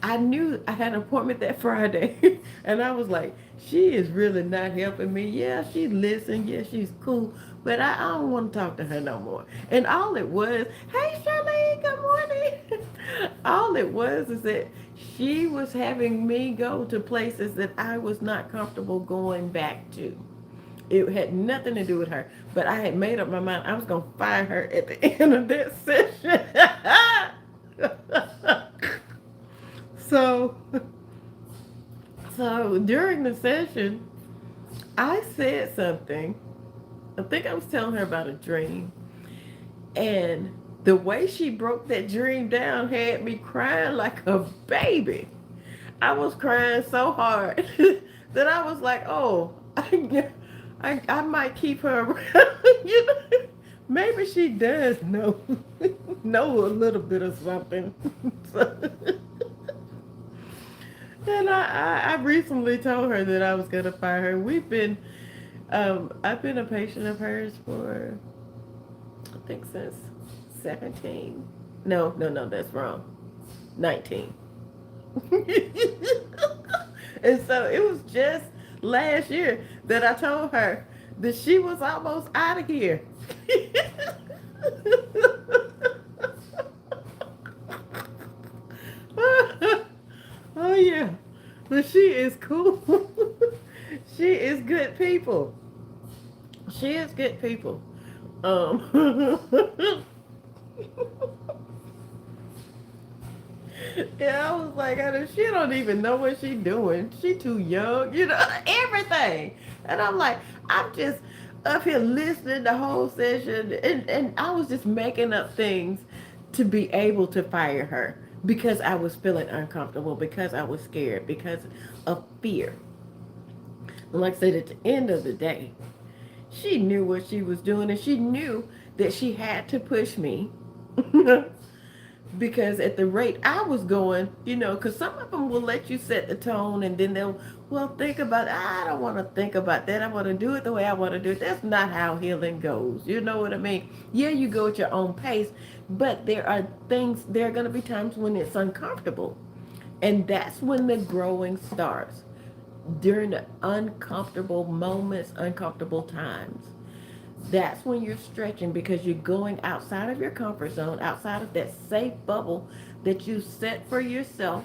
I knew I had an appointment that Friday, and I was like, she is really not helping me. Yeah, she listened. Yeah, she's cool, but I don't want to talk to her no more. And all it was, hey, Charlene, good morning. All it was is that she was having me go to places that I was not comfortable going back to. It had nothing to do with her, but I had made up my mind I was going to fire her at the end of that session. So, so during the session, I said something. I think I was telling her about a dream. And the way she broke that dream down had me crying like a baby. I was crying so hard that I was like, oh, I might keep her around. Maybe she does know a little bit of something. So, and I recently told her that I was gonna fire her. I've been a patient of hers for I think since 17. No, that's wrong. 19. And so it was just last year that I told her that she was almost out of here. Oh yeah, but she is cool. She is good people. She is good people. Um, yeah, I was like, she don't even know what she doing. She too young, everything. And I'm like, I'm just up here listening the whole session, and I was just making up things to be able to fire her because I was feeling uncomfortable, because I was scared, because of fear. And like I said, at the end of the day, she knew what she was doing, and she knew that she had to push me. Because at the rate I was going, because some of them will let you set the tone, and then they'll, well, think about, I don't want to think about that. I want to do it the way I want to do it. That's not how healing goes. You know what I mean? Yeah, you go at your own pace, but there are going to be times when it's uncomfortable. And that's when the growing starts. During the uncomfortable moments, uncomfortable times. That's when you're stretching, because you're going outside of your comfort zone, outside of that safe bubble that you set for yourself,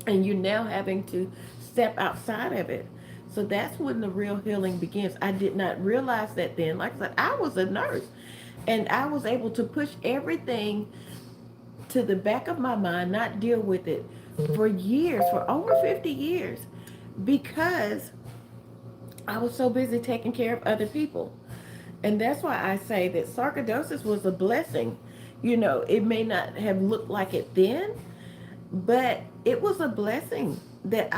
and you're now having to step outside of it. So that's when the real healing begins. I did not realize that then. Like I said, I was a nurse, and I was able to push everything to the back of my mind, not deal with it for years, for over 50 years, because I was so busy taking care of other people. And that's why I say that sarcoidosis was a blessing. It may not have looked like it then, but it was a blessing that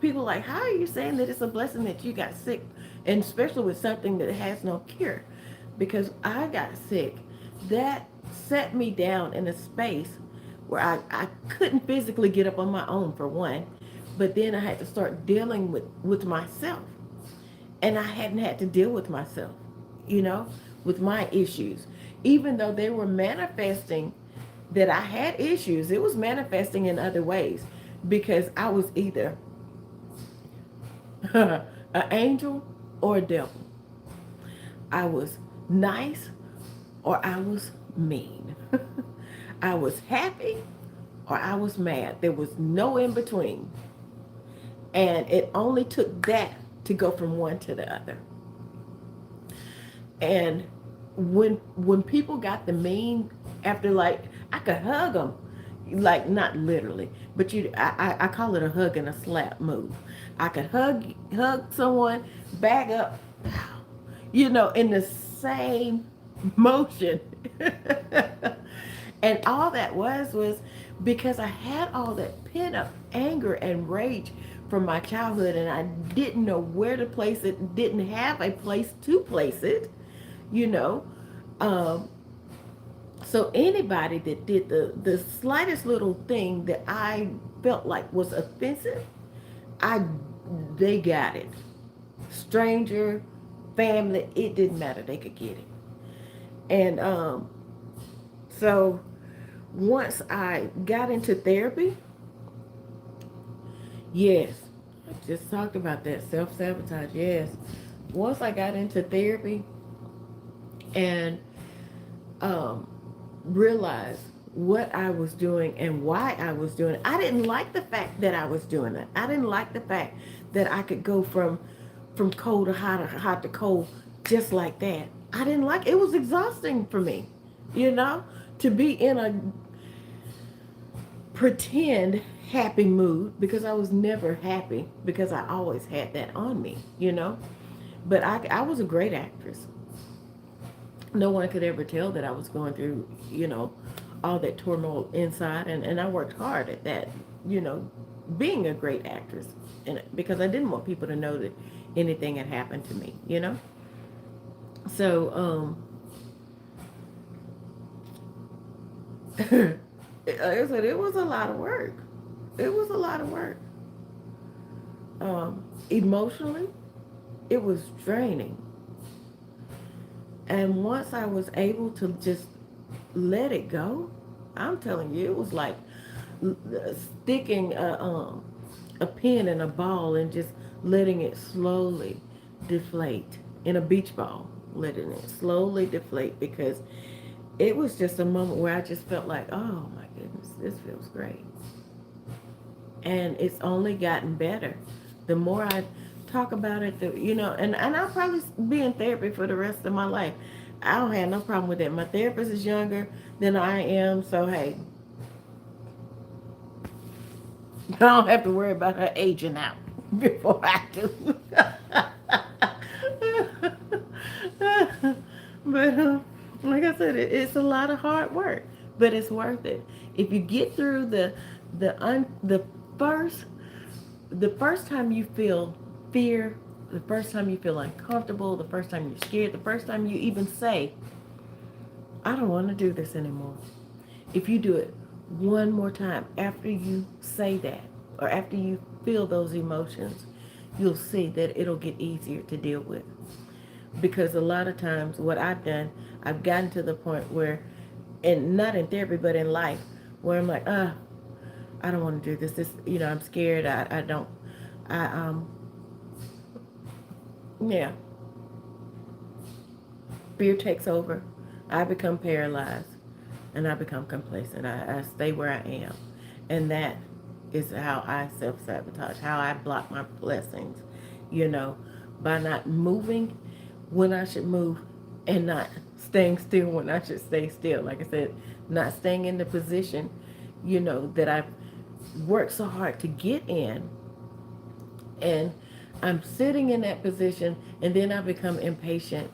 people are like, how are you saying that it's a blessing that you got sick? And especially with something that has no cure. Because I got sick. That set me down in a space where I couldn't physically get up on my own, for one. But then I had to start dealing with myself. And I hadn't had to deal with myself, with my issues. Even though they were manifesting that I had issues, it was manifesting in other ways, because I was either an angel or a devil. I was nice or I was mean. I was happy or I was mad. There was no in between. And it only took that to go from one to the other. And when people got the mean after, like, I could hug them, like, not literally, but I call it a hug and a slap move. I could hug someone, back up, in the same motion. And all that was because I had all that pent up anger and rage from my childhood, and I didn't know where to place it, didn't have a place to place it, you know. Um, so anybody that did the slightest little thing that I felt like was offensive, I they got it. Stranger, family, it didn't matter. They could get it. And so once I got into therapy, yes, I just talked about that self-sabotage. Yes. Once I got into therapy and um, realized what I was doing and why I was doing it, I didn't like the fact that I was doing it. I didn't like the fact that I could go from cold to hot or hot to cold just like that. I didn't like it. It was exhausting for me, you know, to be in a pretend happy mood, because I was never happy, because I always had that on me, you know. But I was a great actress. No one could ever tell that I was going through, all that turmoil inside. And I worked hard at that, being a great actress. And because I didn't want people to know that anything had happened to me, you know. So, like I said, it was a lot of work. It was a lot of work. Emotionally, it was draining. And once I was able to just let it go, I'm telling you, it was like sticking a pin in a ball and just letting it slowly deflate in a beach ball, letting it slowly deflate, because it was just a moment where I just felt like, oh my goodness, this feels great. And it's only gotten better. The more I talk about it, and I'll probably be in therapy for the rest of my life. I don't have no problem with that. My therapist is younger than I am, so hey, I don't have to worry about her aging out before I do. But like I said, it's a lot of hard work, but it's worth it. If you get through the first the first time you feel fear, the first time you feel uncomfortable, the first time you're scared, the first time you even say, I don't want to do this anymore. If you do it one more time after you say that, or after you feel those emotions, you'll see that it'll get easier to deal with. Because a lot of times what I've done, I've gotten to the point where, and not in therapy, but in life, where I'm like, I don't want to do this. I'm scared. I don't, I, yeah, fear takes over. I become paralyzed and I become complacent. I stay where I am. And that is how I self-sabotage, how I block my blessings, you know, by not moving when I should move and not staying still when I should stay still. Like I said, not staying in the position, that I've worked so hard to get in, and I'm sitting in that position, and then I become impatient,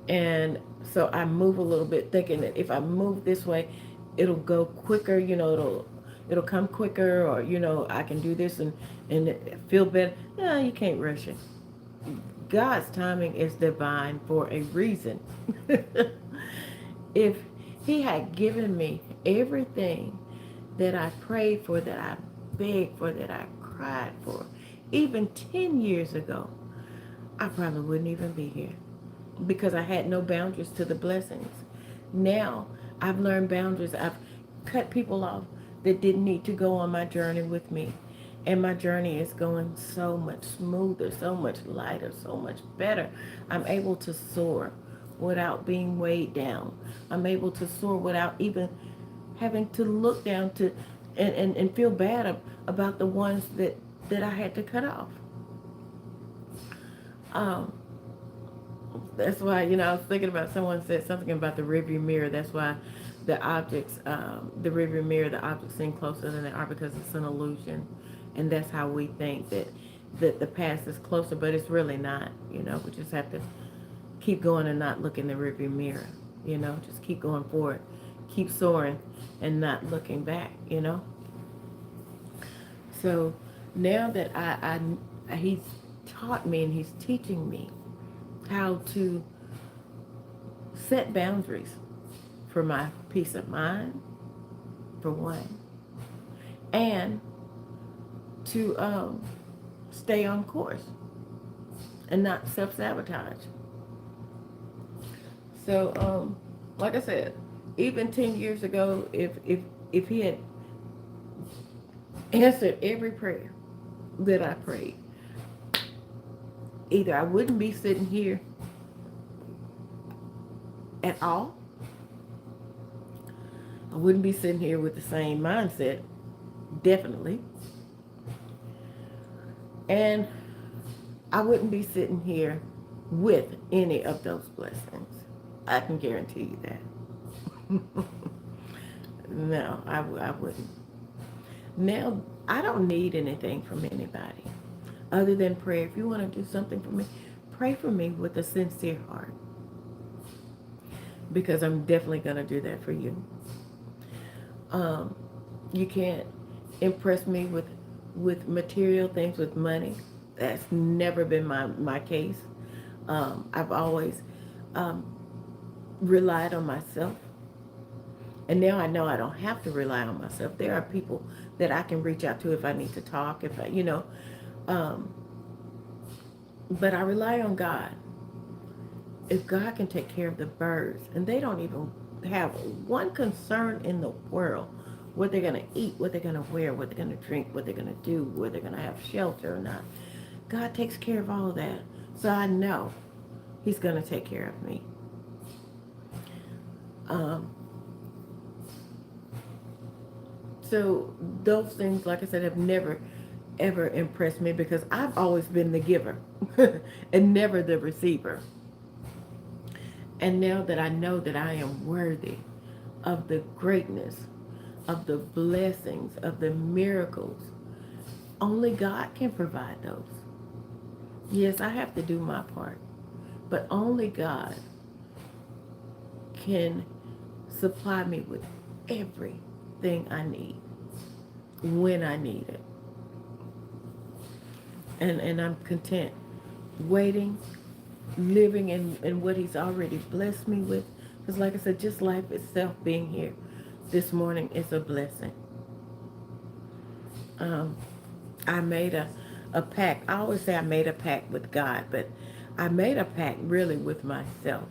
and so I move a little bit, thinking that if I move this way, it'll go quicker, it'll come quicker, or I can do this and feel better. No, you can't rush it. God's timing is divine for a reason. If he had given me everything that I prayed for, that I begged for, that I cried for, even 10 years ago, I probably wouldn't even be here, because I had no boundaries to the blessings. Now I've learned boundaries. I've cut people off that didn't need to go on my journey with me. And my journey is going so much smoother, so much lighter, so much better. I'm able to soar without being weighed down. I'm able to soar without even having to look down to and feel bad about the ones that I had to cut off. Um, That's why, I was thinking about someone said something about the rearview mirror. That's why the rearview mirror, the objects seem closer than they are because it's an illusion. And that's how we think that the past is closer, but it's really not. We just have to keep going and not look in the rearview mirror. Just keep going forward, keep soaring, and not looking back. So now that he's taught me and he's teaching me how to set boundaries for my peace of mind, for one, and to stay on course and not self-sabotage. So, like I said, even 10 years ago, if he had answered every prayer that I prayed, either I wouldn't be sitting here at all, I wouldn't be sitting here with the same mindset, definitely, and I wouldn't be sitting here with any of those blessings. I can guarantee you that. No, I wouldn't. Now, I don't need anything from anybody other than prayer. If you want to do something for me, pray for me with a sincere heart, because I'm definitely going to do that for you. Um, you can't impress me with material things, with money. That's never been my case. I've always um, relied on myself. And now I know I don't have to rely on myself. There are people that I can reach out to if I need to talk, um, but I rely on God. If God can take care of the birds, and they don't even have one concern in the world, what they're going to eat, what they're going to wear, what they're going to drink, what they're going to do, whether they're going to have shelter or not. God takes care of all of that. So I know he's going to take care of me. So those things, like I said, have never, ever impressed me, because I've always been the giver and never the receiver. And now that I know that I am worthy of the greatness, of the blessings, of the miracles, only God can provide those. Yes, I have to do my part, but only God can supply me with everything I need when I need it. And I'm content waiting, living in what he's already blessed me with. Because like I said, just life itself, being here this morning is a blessing. I made a pact. I always say I made a pact with God, but I made a pact really with myself,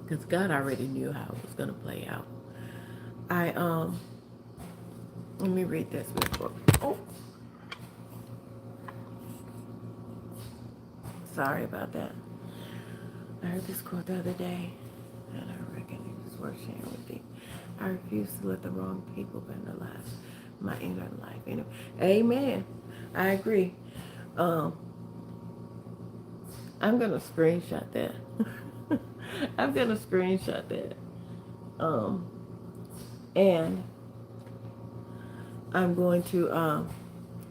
because God already knew how it was going to play out. I let me read this before. Oh, sorry about that. I heard this quote the other day, and I reckon it was worth sharing with you. I refuse to let the wrong people vandalize my inner life. Amen. I agree. Um, I'm gonna screenshot that. I'm gonna screenshot that. Um, and I'm going to.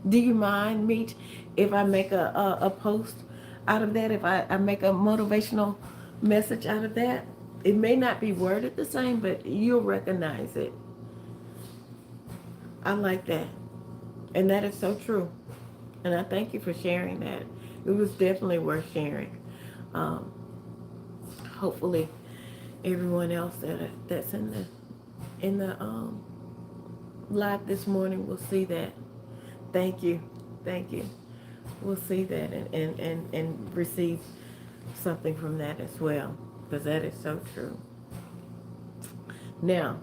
Do you mind, Meech, if I make a post out of that? If I make a motivational message out of that? It may not be worded the same, but you'll recognize it. I like that. And that is so true. And I thank you for sharing that. It was definitely worth sharing. Um, hopefully everyone else that's in the live this morning will see that. Thank you. Thank you. We'll see that and receive something from that as well. Because that is so true. Now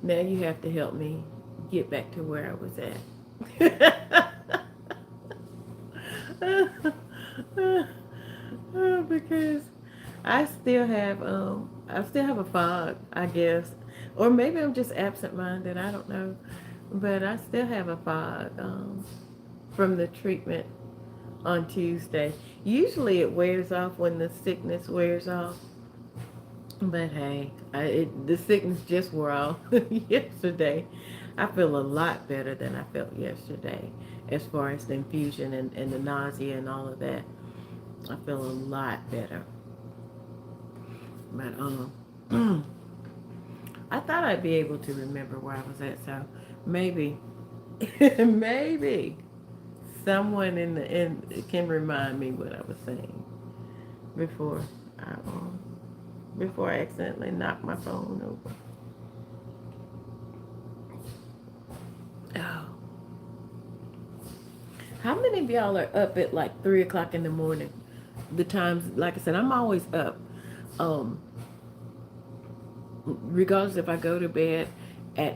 you have to help me get back to where I was at. Because I still have a fog, I guess. Or maybe I'm just absent-minded, I don't know. But I still have a fog from the treatment on Tuesday. Usually it wears off when the sickness wears off. But hey, the sickness just wore off yesterday. I feel a lot better than I felt yesterday as far as the infusion and the nausea and all of that. I feel a lot better. But I thought I'd be able to remember where I was at, so maybe maybe someone in can remind me what I was saying before I before I accidentally knocked my phone over. Oh, how many of y'all are up at like 3 o'clock in the morning? The times, like I said, I'm always up. Um, Regardless if I go to bed at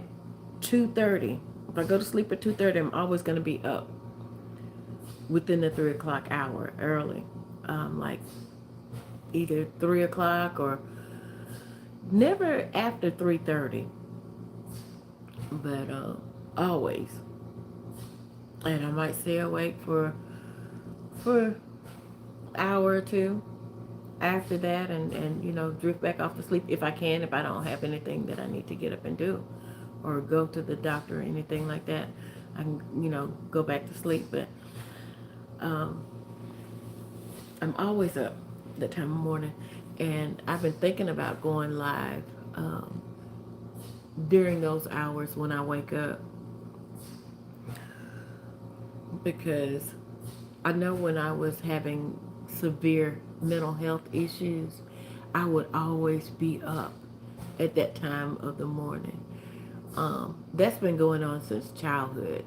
2:30, if I go to sleep at 2:30, I'm always going to be up within the 3 o'clock hour early. Like either 3 o'clock or never after 3:30, but always. And I might stay awake for hour or two after that, and drift back off to sleep if I can, if I don't have anything that I need to get up and do or go to the doctor or anything like that. I can go back to sleep, but um, I'm always up that time of morning. And I've been thinking about going live during those hours when I wake up, because I know when I was having severe mental health issues, I would always be up at that time of the morning. That's been going on since childhood,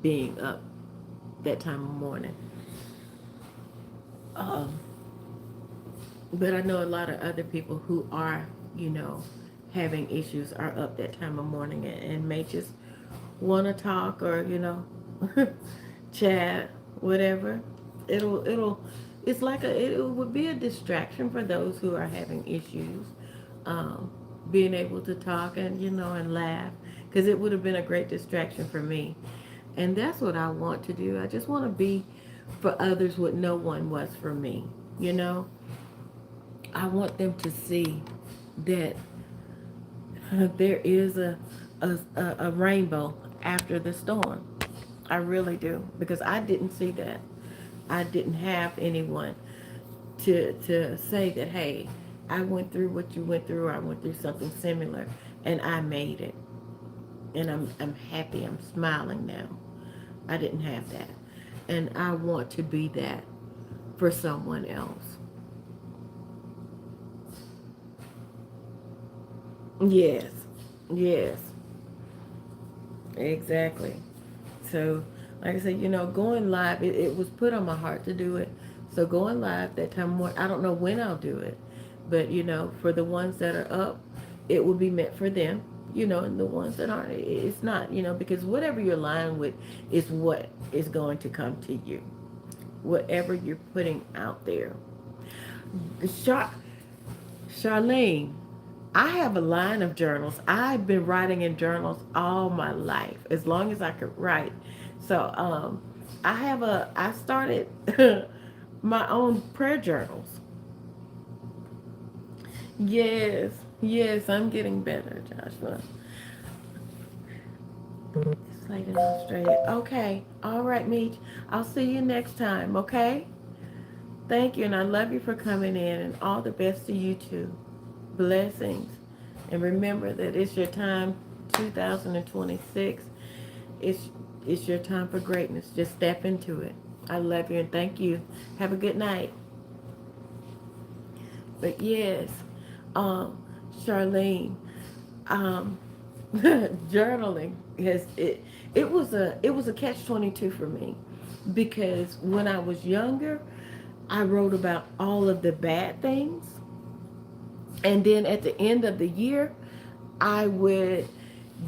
being up that time of morning. Um, but I know a lot of other people who are, having issues are up that time of morning and may just want to talk or, chat, whatever. It's like it would be a distraction for those who are having issues. Um, Being able to talk and, and laugh, because it would have been a great distraction for me. And that's what I want to do. I just want to be for others what no one was for me. You know, I want them to see that there is a rainbow after the storm. I really do, because I didn't see that. I didn't have anyone to say that, hey, I went through what you went through, or I went through something similar, and I made it. And I'm happy. I'm smiling now. I didn't have that. And I want to be that for someone else. Yes. Yes. Exactly. So, like I said, going live, it was put on my heart to do it. So going live that time more, I don't know when I'll do it, but for the ones that are up, it will be meant for them. And the ones that aren't, it's not. Because whatever you're lying with is what is going to come to you. Whatever you're putting out there. Char- Charlene, I have a line of journals. I've been writing in journals all my life, as long as I could write. So I started my own prayer journals. Yes, yes, I'm getting better, Joshua. It's late in Australia. Okay, all right, Meech. I'll see you next time, okay? Thank you, and I love you for coming in, and all the best to you too. Blessings. And remember that it's your time, 2026. It's it's your time for greatness. Just step into it. I love you and thank you. Have a good night. But yes, um, Charlene, um, journaling has it was a catch-22 for me, because when I was younger, I wrote about all of the bad things, and then at the end of the year, I would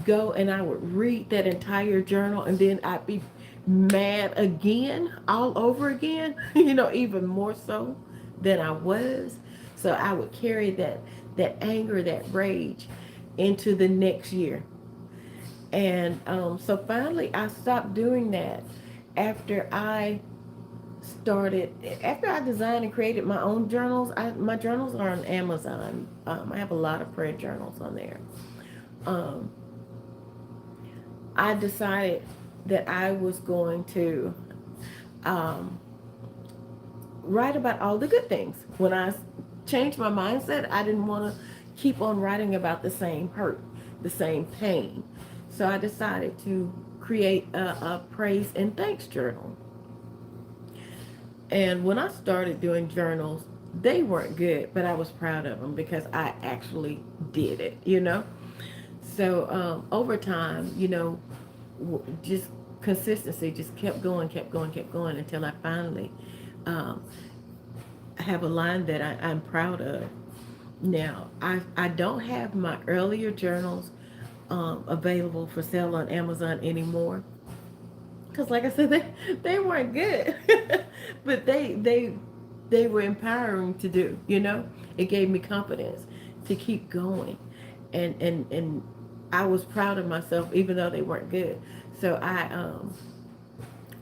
go and I would read that entire journal, and then I'd be mad again, all over again, even more so than I was. So I would carry that anger, that rage into the next year. And so finally I stopped doing that after I started after I designed and created my own journals. My journals are on Amazon. I have a lot of prayer journals on there. Um, I decided that I was going to um, write about all the good things. When I changed my mindset, I didn't want to keep on writing about the same hurt, the same pain. So I decided to create a praise and thanks journal. And when I started doing journals, they weren't good, but I was proud of them because I actually did it, you know? So over time, just consistency just kept going, kept going, kept going until I finally um, have a line that I'm proud of. Now, I don't have my earlier journals available for sale on Amazon anymore because, like I said, they weren't good, but they were empowering to do. It gave me confidence to keep going, and I was proud of myself even though they weren't good. So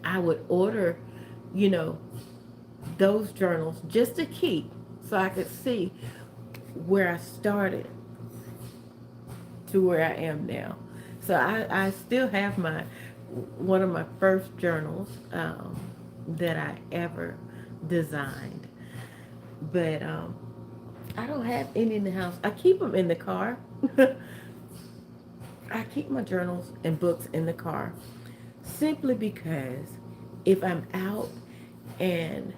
I would order, you know, those journals just to keep so I could see where I started to where I am now. So I still have one of my first journals that I ever designed. But I don't have any in the house. I keep them in the car. I keep my journals and books in the car simply because if I'm out and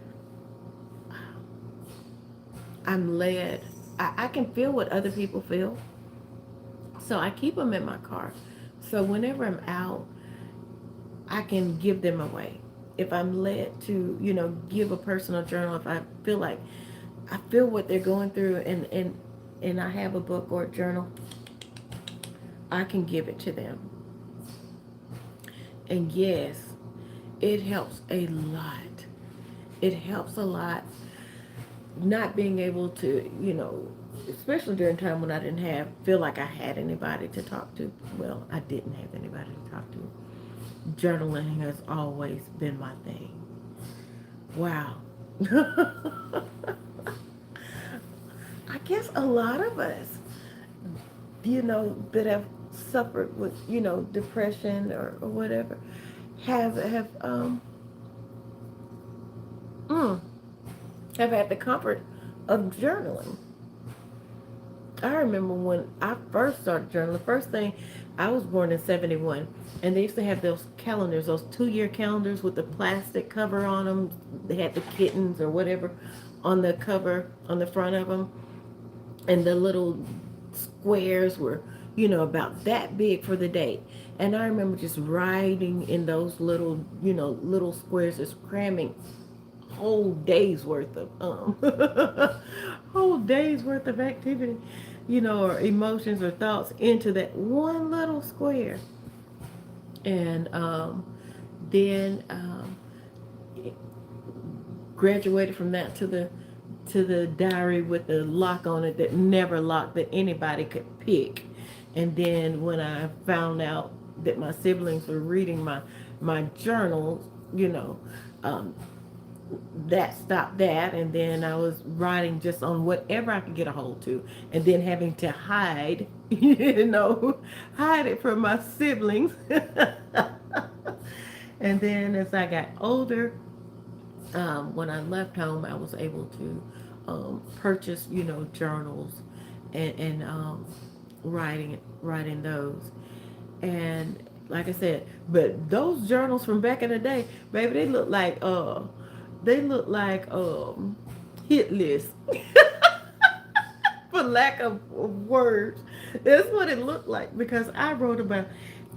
I'm led, I can feel what other people feel. So I keep them in my car. So whenever I'm out, I can give them away. If I'm led to, give a personal journal, if I feel like I feel what they're going through and I have a book or a journal, I can give it to them. And yes, it helps a lot. It helps a lot not being able to, especially during time when I didn't feel like I had anybody to talk to. Well, I didn't have anybody to talk to. Journaling has always been my thing. Wow. I guess a lot of us, that have suffered with, depression or whatever, mm, have had the comfort of journaling. I remember when I first started journaling, the first thing, I was born in 71, and they used to have those calendars, those 2-year calendars with the plastic cover on them. They had the kittens or whatever on the cover, on the front of them. And the little squares were, about that big for the date. And I remember just writing in those little squares, just cramming whole days worth of whole days worth of activity, or emotions or thoughts into that one little square. And then graduated from that to the diary with the lock on it that never locked, that anybody could pick. And then when I found out that my siblings were reading my journals, um, that stopped that. And then I was writing just on whatever I could get a hold to, and then having to hide, hide it from my siblings. And then as I got older, when I left home, I was able to purchase, journals and writing those. And like I said, but those journals from back in the day, baby, they look like hit lists, for lack of words. That's what it looked like because I wrote about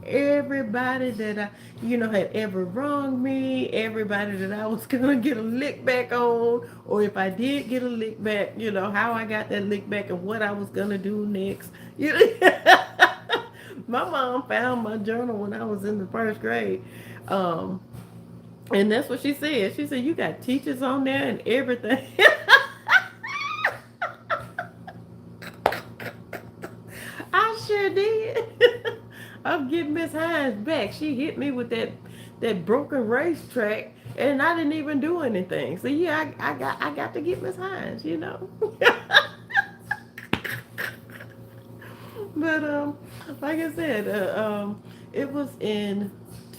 everybody that had ever wronged me, everybody that I was gonna get a lick back on, or if I did get a lick back, how I got that lick back and what I was gonna do next. My mom found my journal when I was in the first grade. Um, and that's what she said. She said, "You got teachers on there and everything." I sure did. I'm getting Miss Hines back. She hit me with that broken racetrack. And I didn't even do anything. So yeah, I got to get Miss Hines. But like I said, it was in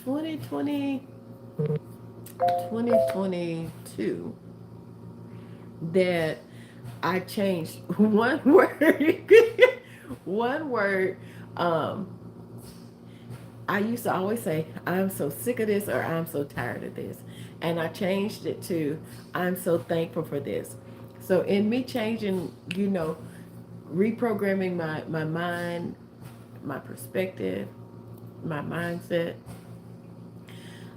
2020, 2022 that I changed one word. One word. Um, I used to always say, I'm so sick of this or I'm so tired of this. And I changed it to, I'm so thankful for this. So in me changing, reprogramming my mind, my perspective, my mindset,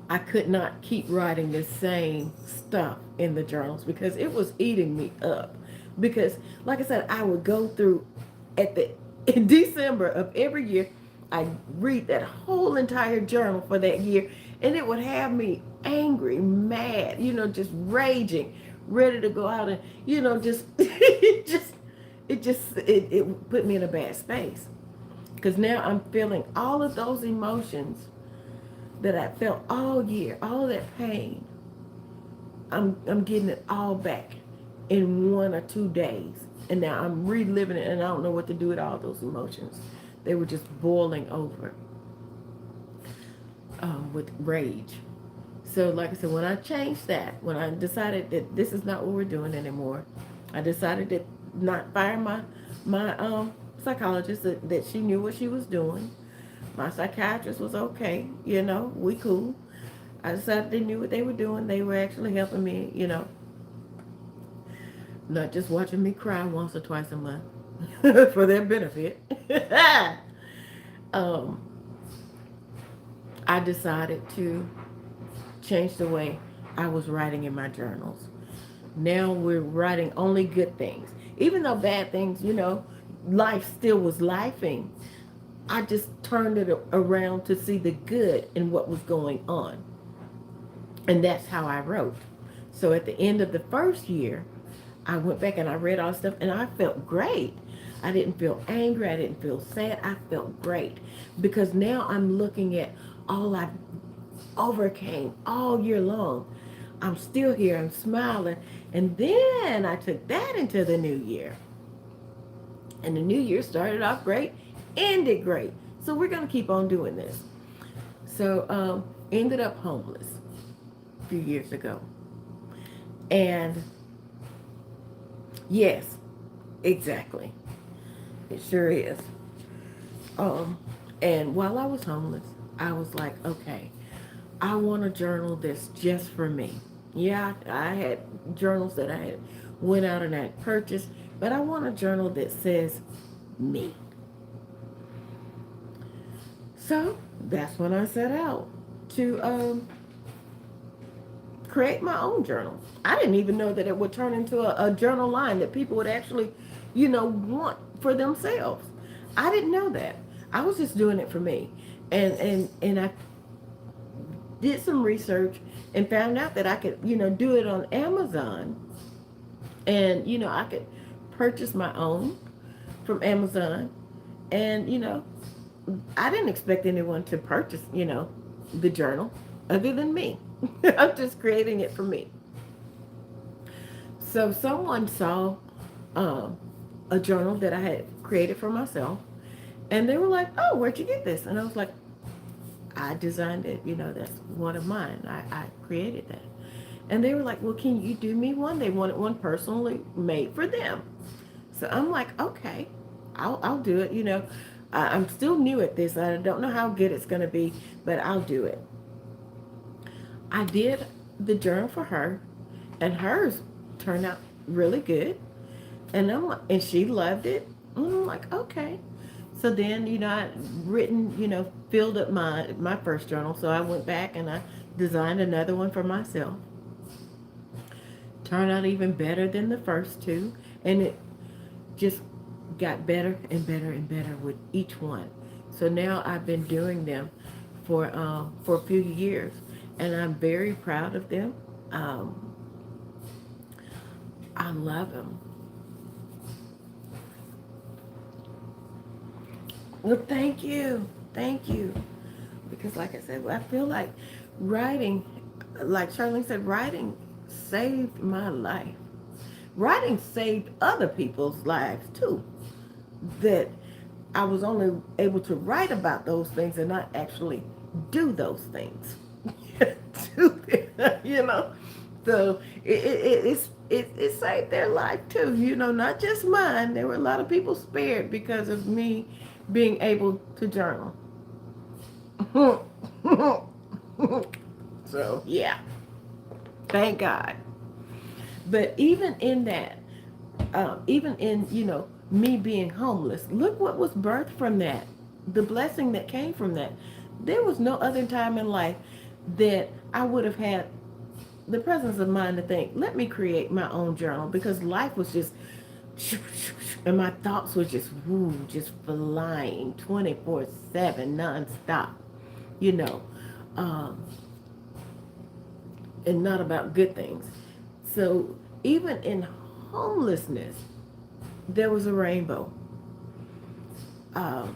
I could not keep writing the same stuff in the journals because it was eating me up. Because, like I said, I would go through at the in December of every year, I read that whole entire journal for that year, and it would have me angry, mad, just raging, ready to go out and just it put me in a bad space because now I'm feeling all of those emotions that I felt all year, all that pain. I'm getting it all back in 1 or 2 days. And now I'm reliving it and I don't know what to do with all those emotions. They were just boiling over with rage. So like I said, when I changed that, when I decided that this is not what we're doing anymore, I decided to not fire my psychologist, that she knew what she was doing. My psychiatrist was okay, we cool. I decided they knew what they were doing. They were actually helping me, not just watching me cry once or twice a month for their benefit. um, I decided to change the way I was writing in my journals. Now we're writing only good things. Even though bad things, life still was lifing. I just turned it around to see the good in what was going on. And that's how I wrote. So at the end of the first year, I went back and I read all the stuff and I felt great. I didn't feel angry. I didn't feel sad. I felt great because now I'm looking at all I overcame all year long. I'm still here. I'm smiling. And then I took that into the new year. And the new year started off great, ended great. So we're going to keep on doing this. So ended up homeless a few years ago. And yes, exactly. It sure is. Um, and while I was homeless, I was like, okay, I want a journal that's just for me. Yeah, I had journals that I had went out and I had purchased, but I want a journal that says me. So that's when I set out to create my own journal. I didn't even know that it would turn into a journal line that people would actually, want for themselves. I didn't know that. I was just doing it for me. And I did some research and found out that I could, do it on Amazon. And, I could purchase my own from Amazon. And, I didn't expect anyone to purchase, the journal other than me. I'm just creating it for me. So someone saw um, a journal that I had created for myself, and they were like, "Oh, where'd you get this?" And I was like, "I designed it. That's one of mine. I created that." And they were like, "Well, can you do me one?" They wanted one personally made for them. So I'm like, "Okay, I'll do it." I'm still new at this. I don't know how good it's going to be, but I'll do it. I did the journal for her, and hers turned out really good. And and she loved it. And I'm like, okay. So then, I written, filled up my first journal. So I went back and I designed another one for myself. Turned out even better than the first two, and it just got better and better and better with each one. So now I've been doing them for a few years, and I'm very proud of them. Um, I love them. Well, thank you. Because like I said, I feel like writing like Charlene said, writing saved my life. Writing saved other people's lives too. That I was only able to write about those things and not actually do those things. you know, so it saved their life too. You know, not just mine. There were a lot of people spared because of me being able to journal. So yeah, thank God. But even in that, even in, me being homeless, look what was birthed from that. The blessing that came from that. There was no other time in life that I would have had the presence of mind to think, let me create my own journal, because life was just, and my thoughts were just, just flying 24/7, nonstop, you know, um, and not about good things. So even in homelessness, there was a rainbow. Um,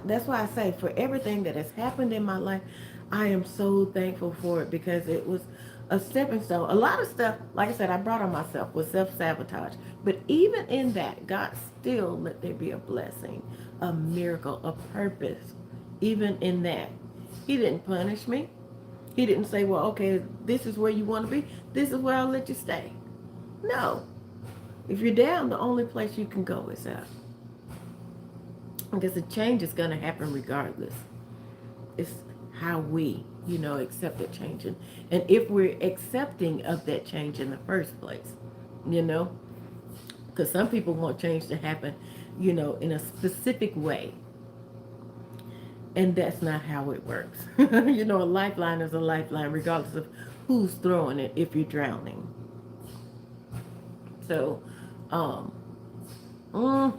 that's why I say, for everything that has happened in my life, I am so thankful for it, because it was a stepping stone. A lot of stuff, like I said, I brought on myself, was self-sabotage. But even in that, God still let there be a blessing, a miracle, a purpose. Even in that, He didn't punish me. He didn't say, well, okay, this is where you want to be. This is where I'll let you stay. No. If you're down, the only place you can go is up. Because the change is going to happen regardless. It's how we, accept that change. And if we're accepting of that change in the first place, you know, because some people want change to happen, in a specific way. And that's not how it works. A lifeline is a lifeline regardless of who's throwing it if you're drowning. So, um, mm,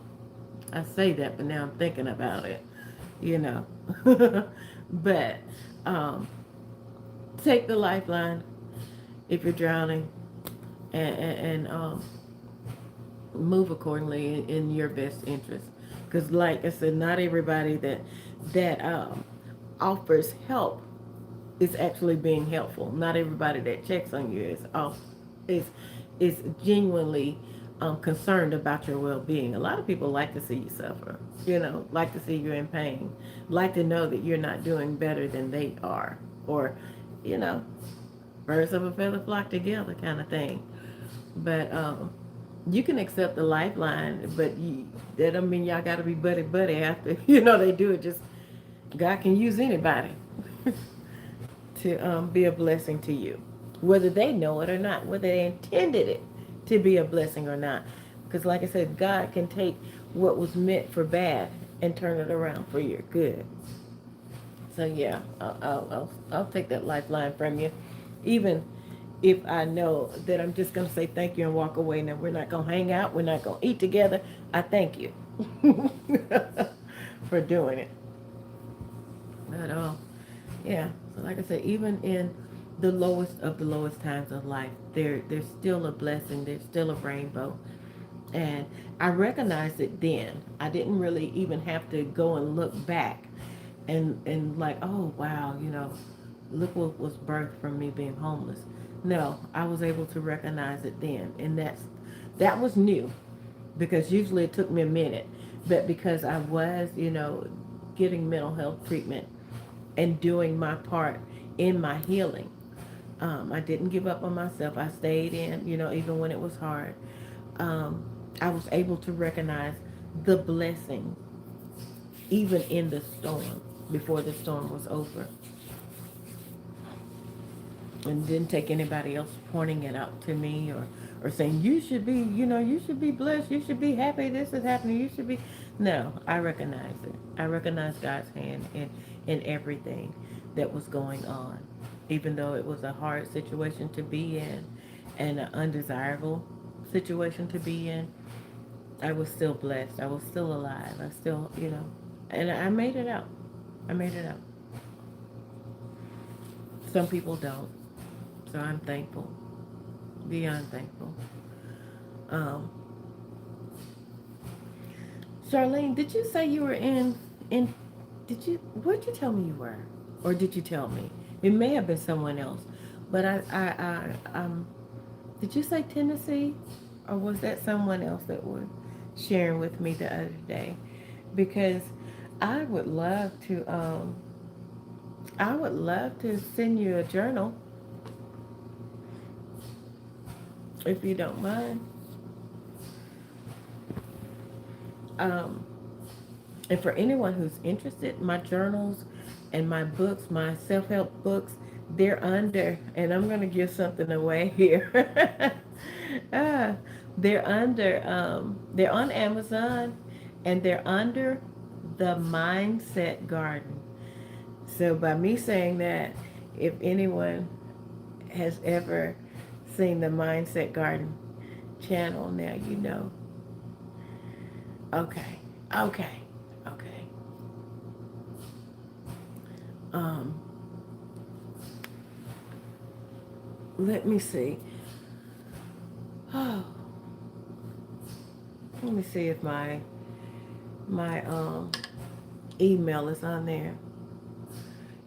I say that, but now I'm thinking about it, you know. But um, take the lifeline if you're drowning, and move accordingly in your best interest. Because, like I said, not everybody that offers help is actually being helpful. Not everybody that checks on you is is genuinely concerned about your well-being. A lot of people like to see you suffer. Like to see you in pain. Like to know that you're not doing better than they are, or you know, birds of a feather flock together kind of thing. But you can accept the lifeline, but that don't mean y'all got to be buddy buddy after they do it. Just God can use anybody to be a blessing to you, whether they know it or not, whether they intended it to be a blessing or not. Because, like I said, God can take what was meant for bad and turn it around for your good. So yeah, I'll take that lifeline from you, even if I know that I'm just gonna say thank you and walk away. Now we're not gonna hang out. We're not gonna eat together. I thank you for doing it. But yeah. So like I said, even in the lowest of the lowest times of life, there's still a blessing. There's still a rainbow. And I recognized it then. I didn't really even have to go and look back and like, oh wow, look what was birthed from me being homeless. No, I was able to recognize it then. And that was new, because usually it took me a minute. But because I was, getting mental health treatment and doing my part in my healing, I didn't give up on myself. I stayed in, even when it was hard. Um, I was able to recognize the blessing even in the storm, before the storm was over. And didn't take anybody else pointing it out to me, or saying, you should be, you should be blessed, you should be happy, this is happening, you should be. No, I recognized it. I recognized God's hand in everything that was going on. Even though it was a hard situation to be in and an undesirable situation to be in, I was still blessed. I was still alive. I still, and I made it out. I made it out. Some people don't. So I'm thankful. Beyond thankful. Um, Charlene, did you say you were in, where'd you tell me you were? Or did you tell me? It may have been someone else, but did you say Tennessee, or was that someone else that was sharing with me the other day? Because I would love to, I would love to send you a journal if you don't mind. Um, and for anyone who's interested, my journals and my books, my self-help books, they're under, and I'm going to give something away here. Ah, they're on Amazon, and they're under the Mindset Garden. So by me saying that, if anyone has ever seen the Mindset Garden channel, now you know. Okay, okay, okay. Um, let me see. Oh, let me see if my email is on there.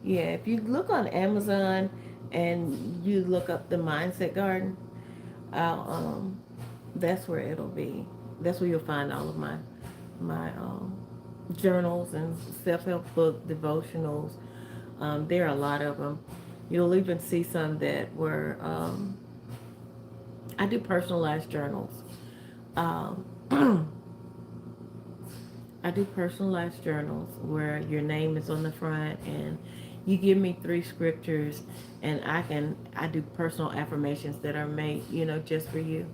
Yeah, if you look on Amazon and you look up the Mindset Garden, I'll that's where it'll be. That's where you'll find all of my journals and self-help book devotionals. There are a lot of them. You'll even see some that were I do personalized journals. Um, I do personalized journals where your name is on the front and you give me 3 scriptures, and I do personal affirmations that are made, just for you.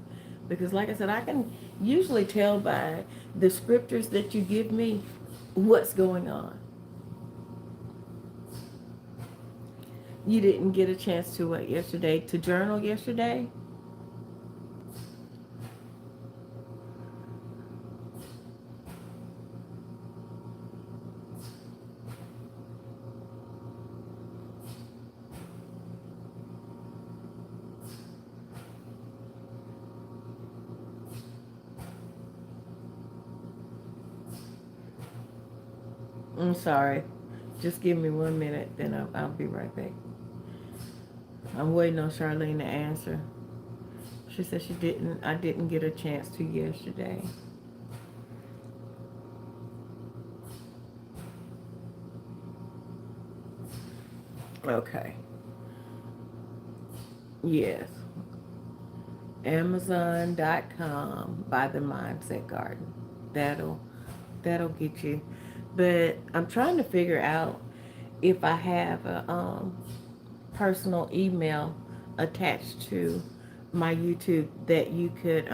Because like I said, I can usually tell by the scriptures that you give me what's going on. You didn't get a chance to what yesterday? To journal yesterday? I'm sorry. Just give me 1 minute, then I'll be right back. I'm waiting on Charlene to answer. She said I didn't get a chance to yesterday. Okay. Yes. Amazon.com by the Mindset Garden. That'll that'll get you. But I'm trying to figure out if I have a personal email attached to my YouTube that you could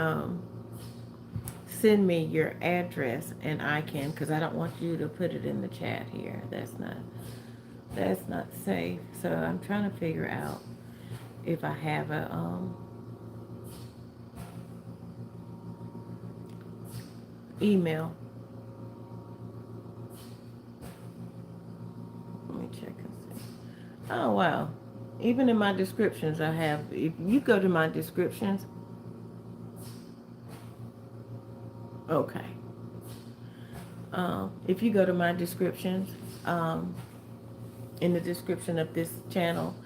send me your address, and I can, because I don't want you to put it in the chat here. That's not safe. So I'm trying to figure out if I have a email. Let me check and see. Oh wow. Even in my descriptions I have, if you go to my descriptions, okay. If you go to my descriptions, um, in the description of this channel,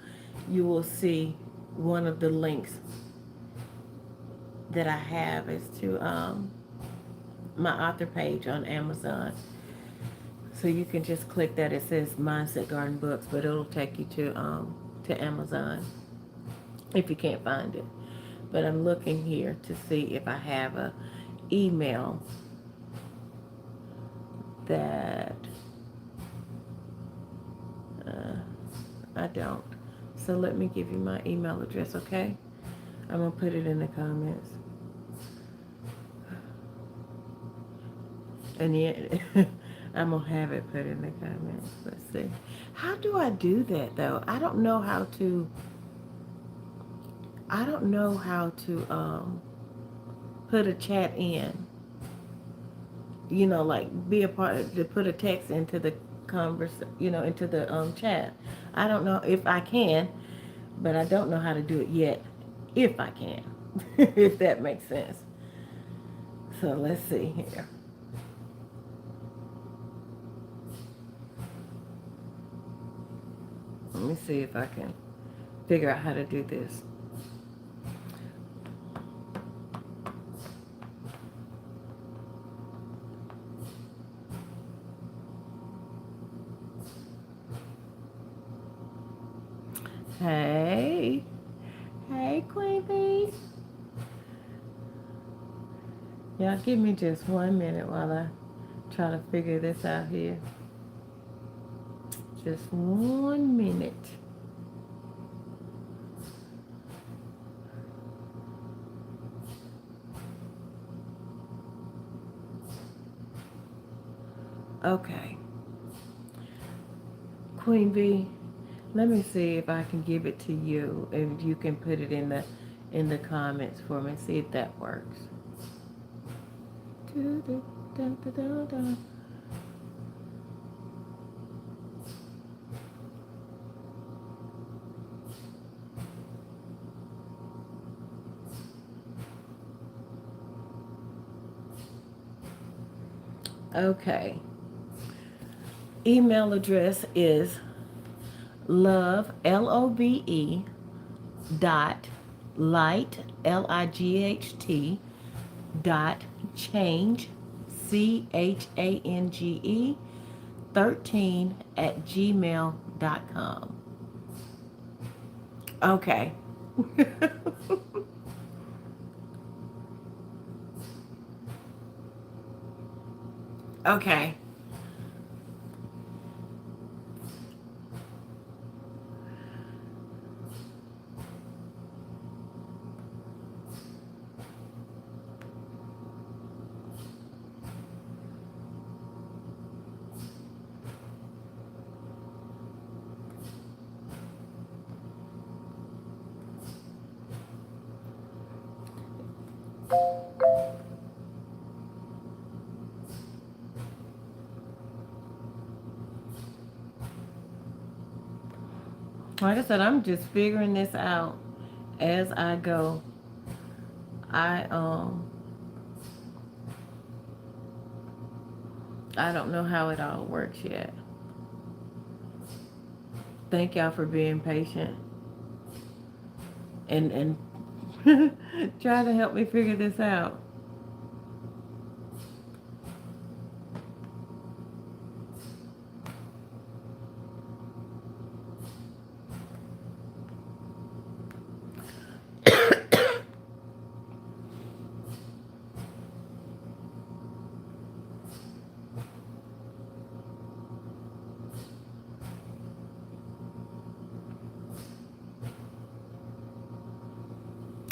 you will see one of the links that I have is to my author page on Amazon. So you can just click that. It says Mindset Garden Books, but it'll take you to Amazon if you can't find it. But I'm looking here to see if I have a email that I don't. So let me give you my email address, okay? I'm gonna put it in the comments. And yet, I'm gonna have it put in the comments. Let's see. How do I do that though? I don't know how to. I don't know how to put a chat in. Like be a part of, to put a text into the into the chat. I don't know if I can, but I don't know how to do it yet. If I can, if that makes sense. So let's see here. Let me see if I can figure out how to do this. Hey. Hey, Queen Bee. Y'all give me just 1 minute while I try to figure this out here. Just 1 minute. Okay. Queen Bee, let me see if I can give it to you and you can put it in the comments for me. See if that works. Okay. Email address is love, LOVE, dot light, LIGHT, dot change, CHANGE, 13 at gmail.com. Okay. Okay. Like I said, I'm just figuring this out as I go. I I don't know how it all works yet. Thank y'all for being patient and try to help me figure this out.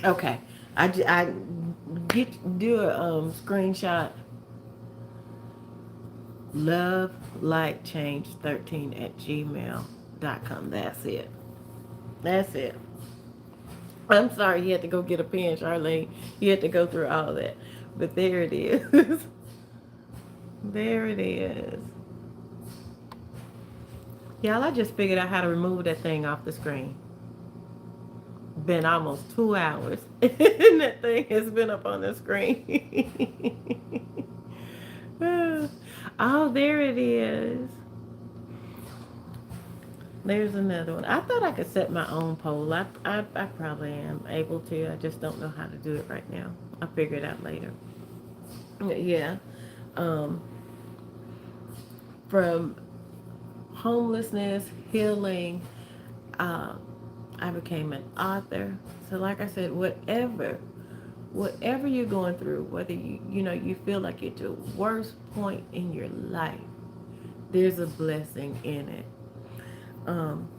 Okay. I get do a screenshot. Love like change 13 at gmail.com. That's it. That's it. I'm sorry you had to go get a pen, Charlene. You had to go through all that. But there it is. There it is. Y'all, I just figured out how to remove that thing off the screen. Been almost 2 hours. And that thing has been up on the screen. Oh, there it is. There's another one. I thought I could set my own poll. I probably am able to. I just don't know how to do it right now. I'll figure it out later. Yeah. Um, from homelessness, healing, um, I became an author. So like I said, whatever you're going through, whether you feel like it's your worst point in your life, there's a blessing in it. Um,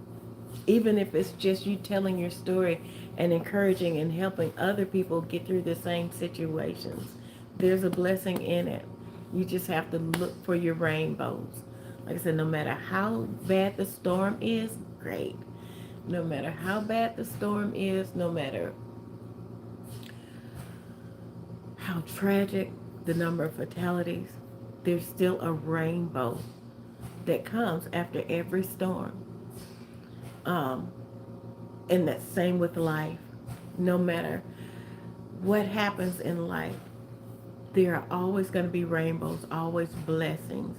Even if it's just you telling your story and encouraging and helping other people get through the same situations, there's a blessing in it. You just have to look for your rainbows. Like I said, no matter how bad the storm is, great. No matter how bad the storm is, no matter how tragic the number of fatalities, there's still a rainbow that comes after every storm. Um, and that's same with life. No matter what happens in life, there are always going to be rainbows, always blessings.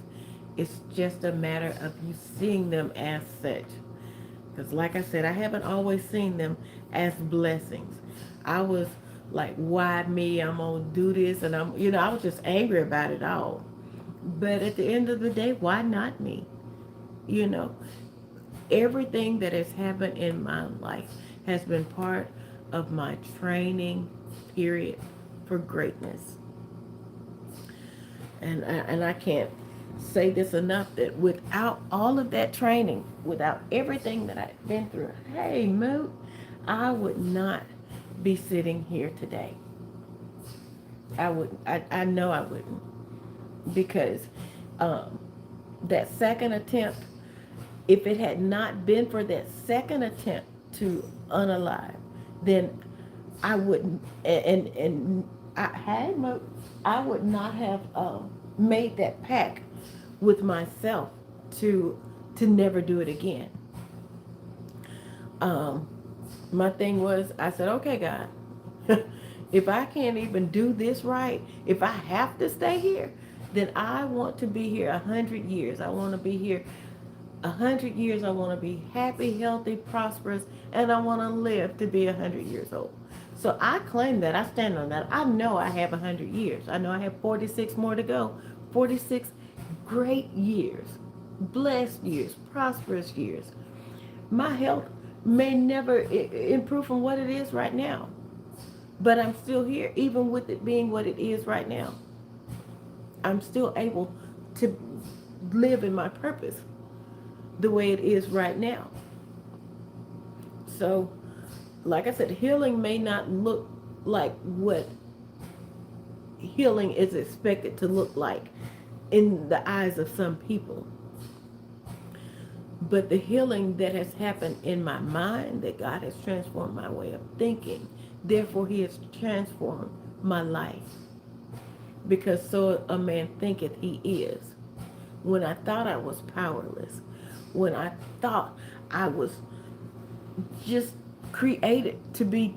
It's just a matter of you seeing them as such. Because like I said, I haven't always seen them as blessings. I was like, why me? I'm going to do this. And I was just angry about it all. But at the end of the day, why not me? You know, everything that has happened in my life has been part of my training period for greatness. And I can't say this enough that without all of that training, without everything that I've been through, hey, Moot, I would not be sitting here today. I would. I know I wouldn't, because um, that second attempt, if it had not been for that second attempt to unalive, then I wouldn't, and I had I would not have made that pact with myself to never do it again. Um, my thing was, I said, okay, God, if I can't even do this right, if I have to stay here, then I want to be here 100 years. I want to be here 100 years. I want to be happy, healthy, prosperous, and I want to live to be 100 years old. So I claim that. I stand on that. I know I have 100 years. I know I have 46 more to go. 46 great years, blessed years, prosperous years. My health may never improve from what it is right now, but I'm still here, even with it being what it is right now. I'm still able to live in my purpose the way it is right now. So, like I said, healing may not look like what healing is expected to look like in the eyes of some people. But the healing that has happened in my mind, that God has transformed my way of thinking, therefore He has transformed my life. Because so a man thinketh he is. When I thought I was powerless, when I thought I was just created to be,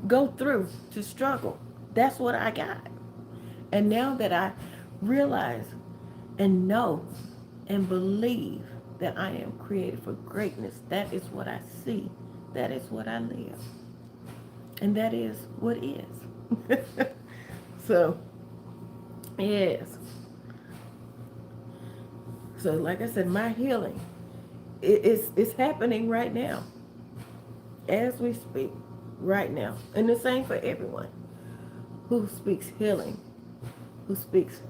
go through, to struggle, that's what I got. And now that I realize and know and believe that I am created for greatness, that is what I see. That is what I live. And that is what is. So, yes. So, like I said, my healing is happening right now, as we speak, right now. And the same for everyone who speaks healing, who speaks,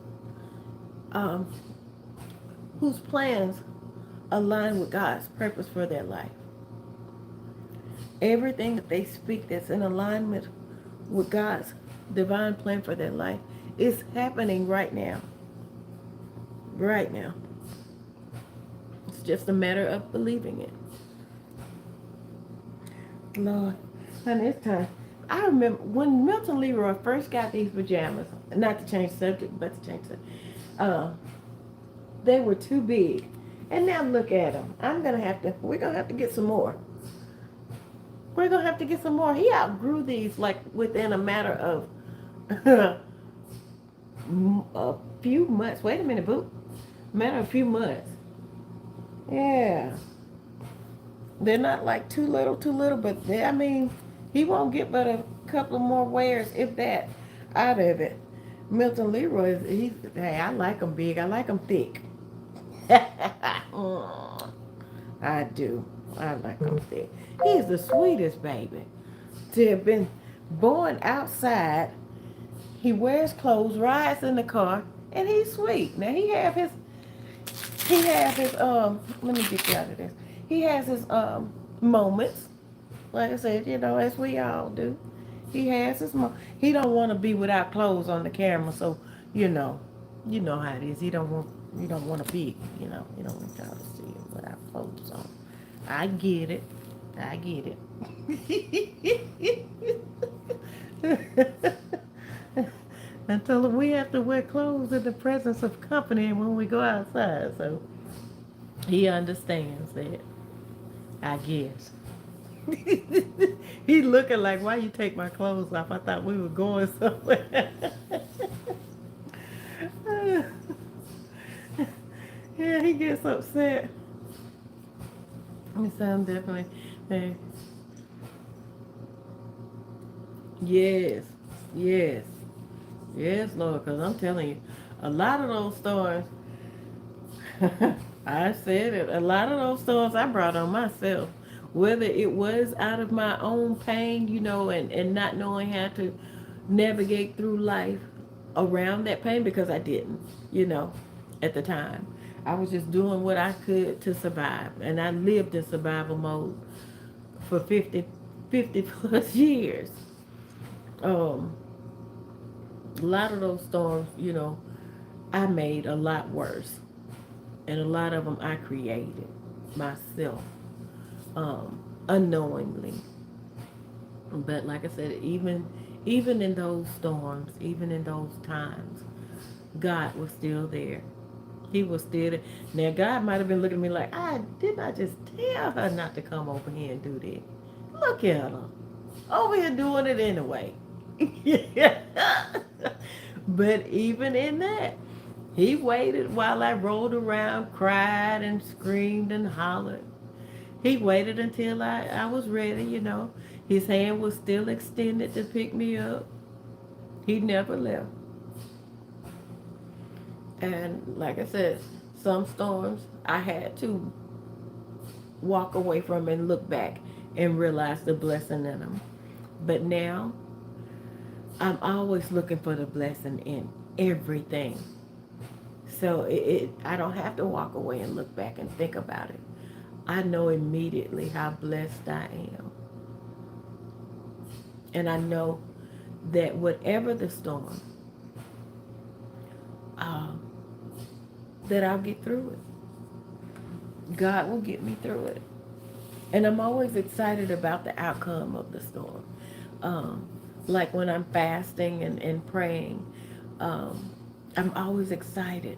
um, whose plans align with God's purpose for their life. Everything that they speak that's in alignment with God's divine plan for their life is happening right now. Right now. It's just a matter of believing it. Lord, honey, it's time. I remember when Milton Leroy first got these pajamas, not to change subject, but to change subject, they were too big. And now look at them. We're going to have to get some more. We're going to have to get some more. He outgrew these like within a matter of a few months. Wait a minute, boo. Matter of a few months. Yeah. They're not like too little, but he won't get but a couple of more wears, if that, out of it. Milton Leroy, hey, I like them big. I like them thick. I do. I like him thick. He's the sweetest baby. To have been born outside, he wears clothes, rides in the car, and he's sweet. Now let me get you out of this. He has his moments. Like I said, as we all do. He has his moments. He don't want to be without clothes on the camera, so you know how it is. You don't want to be, you don't want y'all to see him without clothes on. I get it. I get it. I told him we have to wear clothes in the presence of company when we go outside, so he understands that, I guess. He looking like, why you take my clothes off? I thought we were going somewhere. Yeah, he gets upset. It sounds definitely. Hey, yes, yes, yes, Lord. Because I'm telling you, a lot of those storms. I said it. A lot of those storms I brought on myself. Whether it was out of my own pain, and not knowing how to navigate through life around that pain because I didn't, at the time. I was just doing what I could to survive. And I lived in survival mode for 50 plus years. Um, a lot of those storms, I made a lot worse. And a lot of them I created myself, unknowingly. But like I said, even in those storms, even in those times, God was still there. He was still there. Now God might have been looking at me like, I didn't I just tell her not to come over here and do this? Look at her. Over here doing it anyway. But even in that, he waited while I rolled around, cried and screamed and hollered. He waited until I was ready. His hand was still extended to pick me up. He never left. And like I said, some storms I had to walk away from and look back and realize the blessing in them. But now I'm always looking for the blessing in everything. So I don't have to walk away and look back and think about it. I know immediately how blessed I am. And I know that whatever the storm, uh, that I'll get through it. God will get me through it. And I'm always excited about the outcome of the storm. Um, like when I'm fasting and praying, um, I'm always excited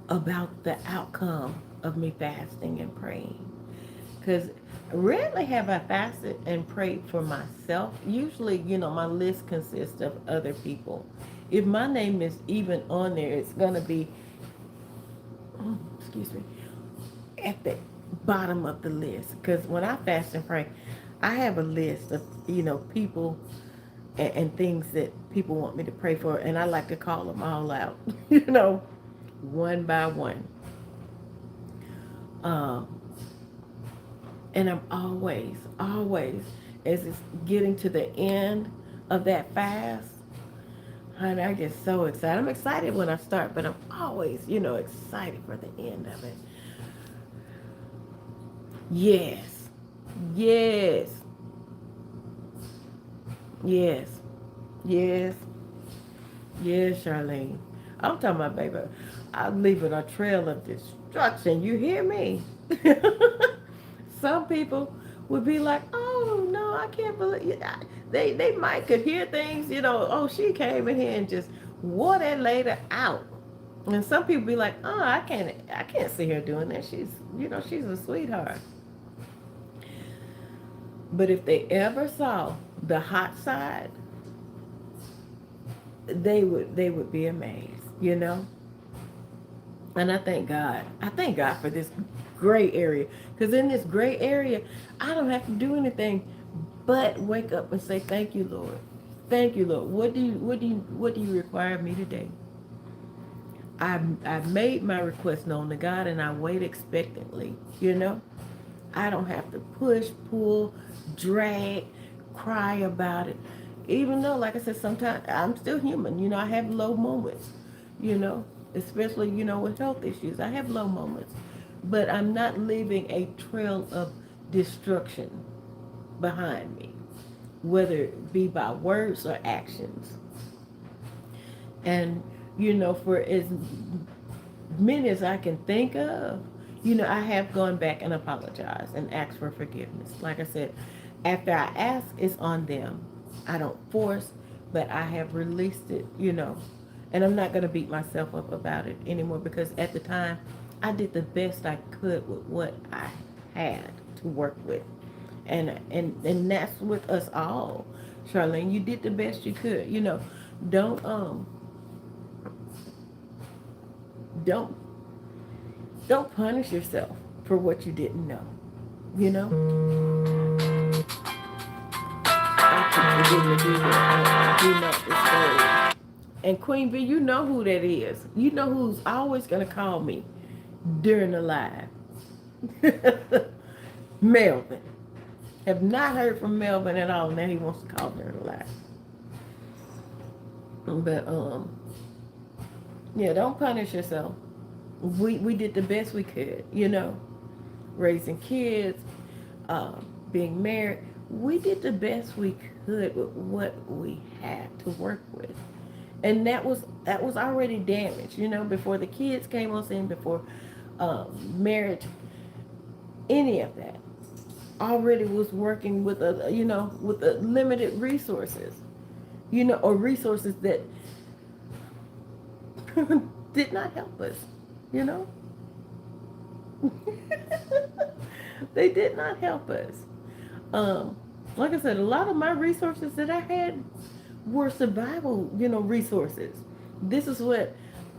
about the outcome of me fasting and praying. Because rarely have I fasted and prayed for myself. Usually, my list consists of other people. If my name is even on there, it's going to be, excuse me, at the bottom of the list. Because when I fast and pray, I have a list of, people and things that people want me to pray for. And I like to call them all out, one by one. Um, And I'm always, as it's getting to the end of that fast, honey, I get so excited. I'm excited when I start, but I'm always, excited for the end of it. Yes, yes, yes, yes, yes, Charlene. I'm talking about, baby, I'm leaving a trail of destruction. You hear me? Some people would be like, "Oh no, I can't believe." They might could hear things, Oh, she came in here and just wore that lady out. And some people be like, "Oh, I can't see her doing that. She's a sweetheart." But if they ever saw the hot side, they would be amazed. And I thank God. I thank God for this gray area. Because in this gray area, I don't have to do anything but wake up and say, "Thank you, Lord. Thank you, Lord. What do you require of me today?" I've made my request known to God and I wait expectantly. I don't have to push, pull, drag, cry about it. Even though, like I said, sometimes I'm still human. I have low moments, you know, especially, with health issues. I have low moments. But I'm not leaving a trail of destruction behind me, whether it be by words or actions. And, for as many as I can think of, I have gone back and apologized and asked for forgiveness. Like I said, after I ask, it's on them. I don't force, but I have released it. And I'm not going to beat myself up about it anymore because at the time, I did the best I could with what I had to work with. And that's with us all. Charlene, you did the best you could. Don't don't don't punish yourself for what you didn't know. You know, I keep forgetting to do that. Do not disturb. And Queen B, you know who that is. You know who's always gonna call me during the live. Melvin. Have not heard from Melvin at all. Now he wants to call during the live. But yeah, don't punish yourself. We did the best we could, you know, raising kids, being married. We did the best we could with what we had to work with, and that was already damaged, you know, before the kids came on scene, before marriage, any of that. Already was working with a, you know, with a limited resources, you know, or resources that did not help us, you know. They did not help us. Um, like I said, a lot of my resources that I had were survival, you know, resources. This is what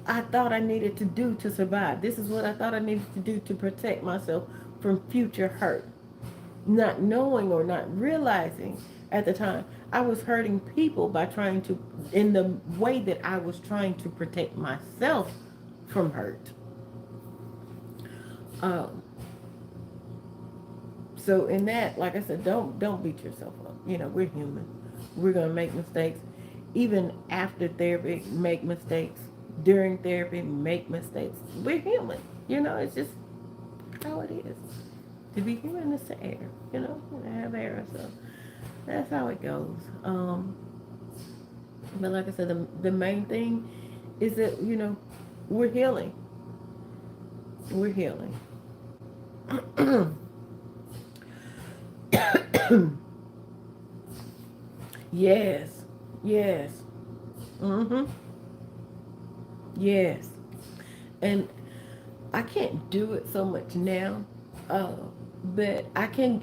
I thought I needed to do to survive. This is what I thought I needed to do to protect myself from future hurt. Not knowing or not realizing at the time, I was hurting people by trying to, in the way that I was trying to protect myself from hurt. Um, so in that, like I said, don't beat yourself up. You know, we're human. We're gonna make mistakes. Even after therapy, make mistakes. During therapy, make mistakes. We're human. You know, it's just how it is. To be human is to err. You know, to have error. So that's how it goes. But like I said, the main thing is that, you know, we're healing. We're healing. Yes. Yes. Mm-hmm. Yes. And I can't do it so much now. Uh, but I can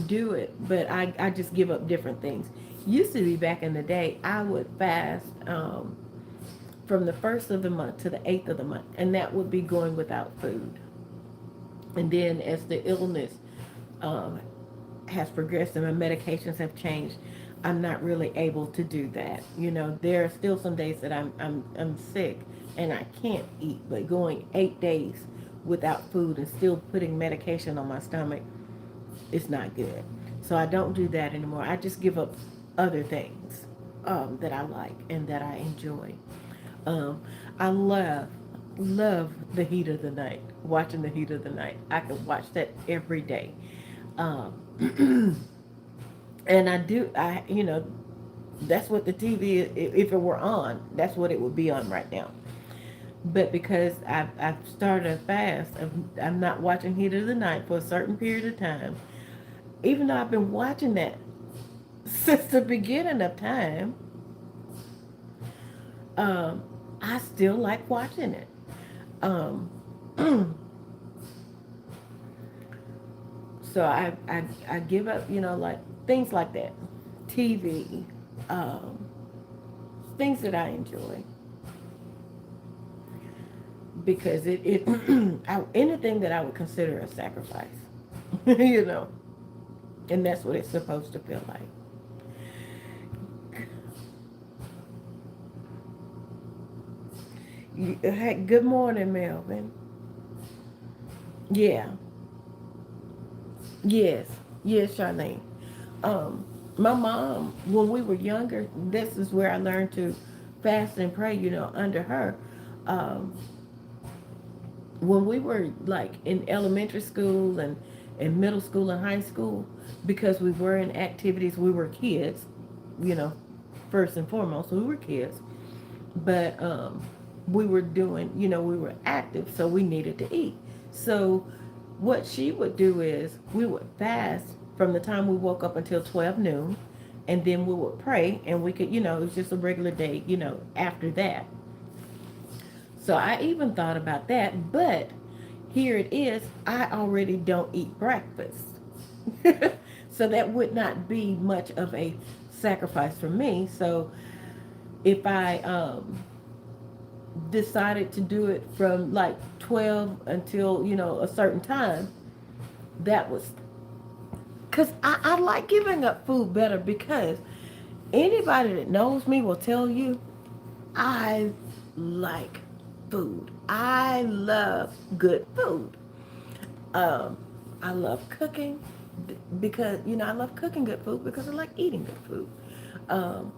do it, but I just give up different things. Used to be back in the day, I would fast from the first of the month to the eighth of the month, and that would be going without food. And then as the illness um, has progressed and my medications have changed, I'm not really able to do that. You know, there are still some days that I'm sick and I can't eat, but going 8 days without food and still putting medication on my stomach is not good. So I don't do that anymore. I just give up other things that I like and that I enjoy. Um, I love the heat of the night. Watching the heat of the night. I can watch that every day. Um, and I do. I you know that's what the TV, if it were on, that's what it would be on right now. But because I've started a fast, I'm not watching Heat of the Night for a certain period of time. Even though I've been watching that since the beginning of time, um, I still like watching it. Um, so I give up, you know, like things like that, TV, um, things that I enjoy because anything that I would consider a sacrifice, you know, and that's what it's supposed to feel like. Hey, good morning, Melvin. Yeah, yes, yes, Charlene. Um, my mom, when we were younger, this is where I learned to fast and pray. You know, under her, um, when we were like in elementary school and in middle school and high school, because we were in activities, we were kids. You know, first and foremost, we were kids, but we were doing, you know, we were active, so we needed to eat. So what she would do is we would fast from the time we woke up until 12 noon, and then we would pray, and we could, you know, it was just a regular day, you know, after that. So I even thought about that, but here it is, I already don't eat breakfast. So that would not be much of a sacrifice for me. So if I decided to do it from like 12 until, you know, a certain time, that was Because I like giving up food better because anybody that knows me will tell you I like food. I love good food. Um, I love cooking because, I love cooking good food because I like eating good food. Um,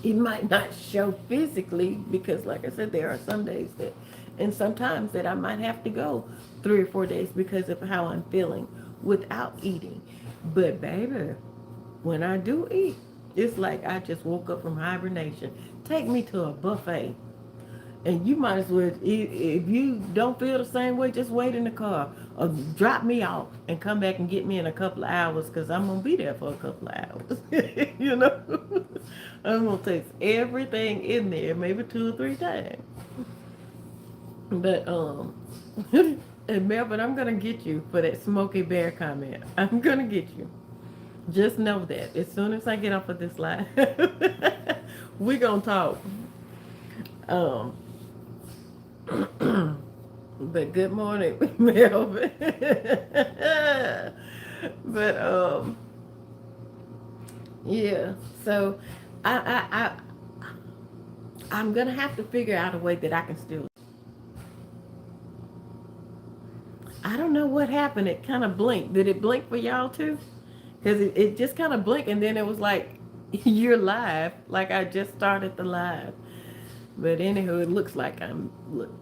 it might not show physically because, like I said, there are some days that, and sometimes that I might have to go 3 or 4 days because of how I'm feeling without eating. But baby, when I do eat, it's like I just woke up from hibernation. Take me to a buffet. And you might as well, if you don't feel the same way, just wait in the car or drop me off and come back and get me in a couple of hours because I'm going to be there for a couple of hours. you know, I'm going to taste everything in there, maybe 2 or 3 times. But, and Melvin, I'm going to get you for that Smokey Bear comment. I'm going to get you. Just know that as soon as I get off of this live, we're going to talk. Um, But good morning, Melvin. but yeah. So I'm gonna have to figure out a way that I can still. I don't know what happened. It kind of blinked. Did it blink for y'all too? Because it just kind of blinked, and then it was like you're live, like I just started the live. But anywho, it looks like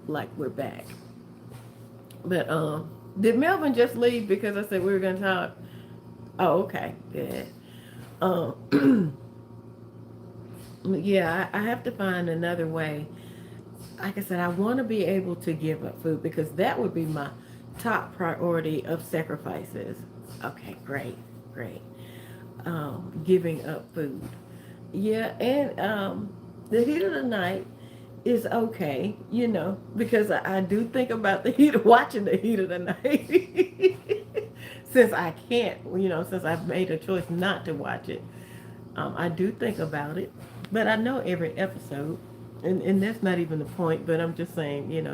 like we're back. But did Melvin just leave because I said we were gonna talk? Oh, okay, good. Um, yeah, I have to find another way. Like I said, I want to be able to give up food because that would be my top priority of sacrifices. Okay, great, great. Giving up food. Yeah, and the heat of the night is okay, because I do think about the heat, watching the heat of the night. Since I can't, since I've made a choice not to watch it, I do think about it. But I know every episode, and that's not even the point, but I'm just saying, you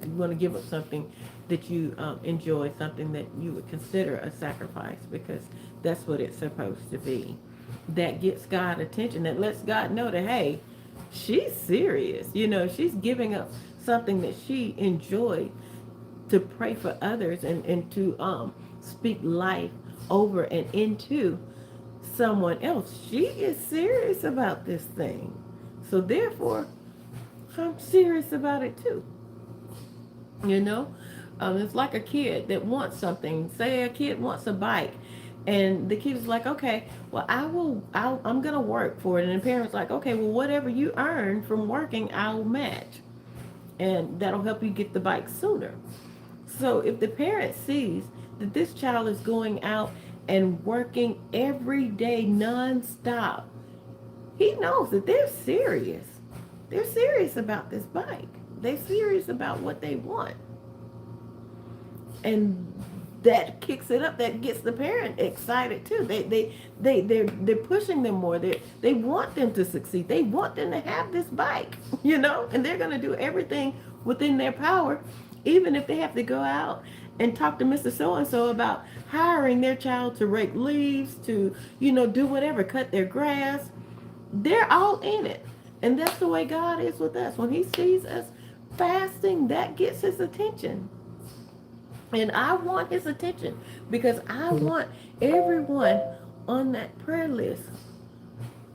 want to give up something that you enjoy, something that you would consider a sacrifice, because that's what it's supposed to be. That gets God attention, that lets God know that, hey, she's serious. She's giving up something that she enjoyed to pray for others and to speak life over and into someone else. She is serious about this thing. So therefore, I'm serious about it too. You know, it's like a kid that wants something. Say a kid wants a bike, and the kid is like, okay, well, I'm gonna work for it, and the parents like, okay, well, whatever you earn from working, I'll match, and that'll help you get the bike sooner. So if the parent sees that this child is going out and working every day nonstop, he knows that they're serious. They're serious about this bike. They're serious about what they want. And that kicks it up. That gets the parent excited too. They're pushing them more. They want them to succeed. They want them to have this bike, and they're gonna do everything within their power, even if they have to go out and talk to Mr. So and so about hiring their child to rake leaves, to do whatever, cut their grass. They're all in it. And that's the way God is with us. When he sees us fasting, that gets his attention. And I want his attention because I want everyone on that prayer list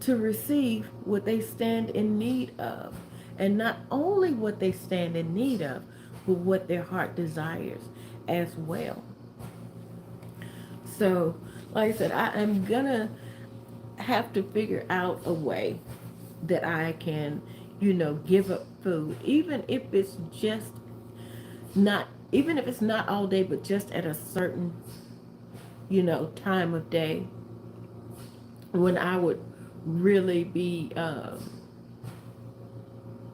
to receive what they stand in need of. And not only what they stand in need of, but what their heart desires as well. So, like I said, I am going to have to figure out a way that I can, give up food, even if it's just not, even if it's not all day, but just at a certain, time of day when I would really be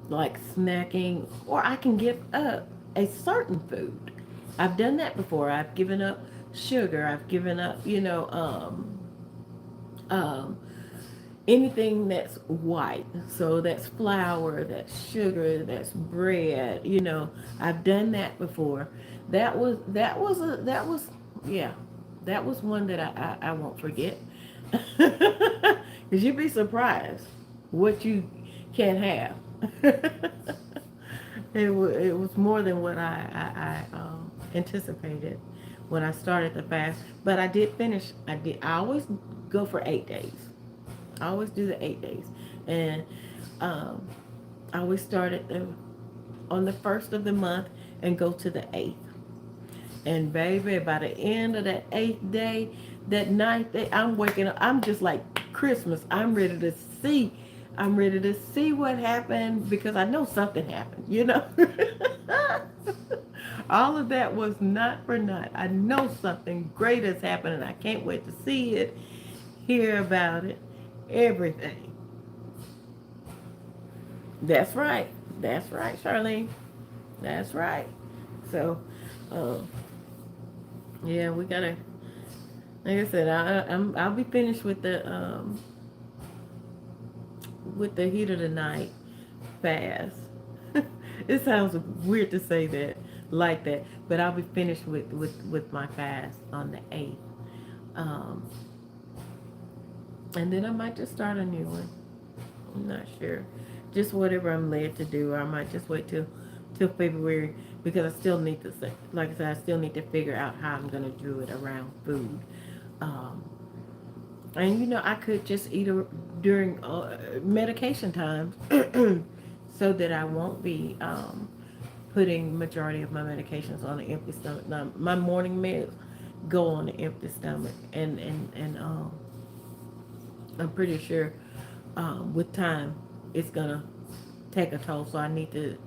like snacking, or I can give up a certain food. I've done that before. I've given up sugar. I've given up, um, anything that's white. So that's flour, that's sugar, that's bread. I've done that before. That was yeah. That was one that I won't forget. Because you'd be surprised what you can have. It was more than what I anticipated when I started the fast. But I did finish. I always go for 8 days. I always do the 8 days. And um, I always start on the first of the month and go to the eighth. And baby, by the end of that eighth day, that ninth day, I'm waking up. I'm just like Christmas. See. I'm ready to see what happened because I know something happened, you know? All of that was not for naught. I know something great has happened and I can't wait to see it, hear about it, everything. That's right. That's right, Charlene. That's right. So, um, yeah, we gotta. Like I said, I'll be finished with the heat of the night fast. It sounds weird to say that like that, but I'll be finished with my fast on the 8th. Um, and then I might just start a new one. I'm not sure. Just whatever I'm led to do. Or I might just wait till February because I still need to say, like I said, I still need to figure out how I'm gonna do it around food. Um, and I could just eat during medication times, so that I won't be putting majority of my medications on an empty stomach. Now, my morning meds go on an empty stomach, and I'm pretty sure with time it's gonna take a toll. So I need to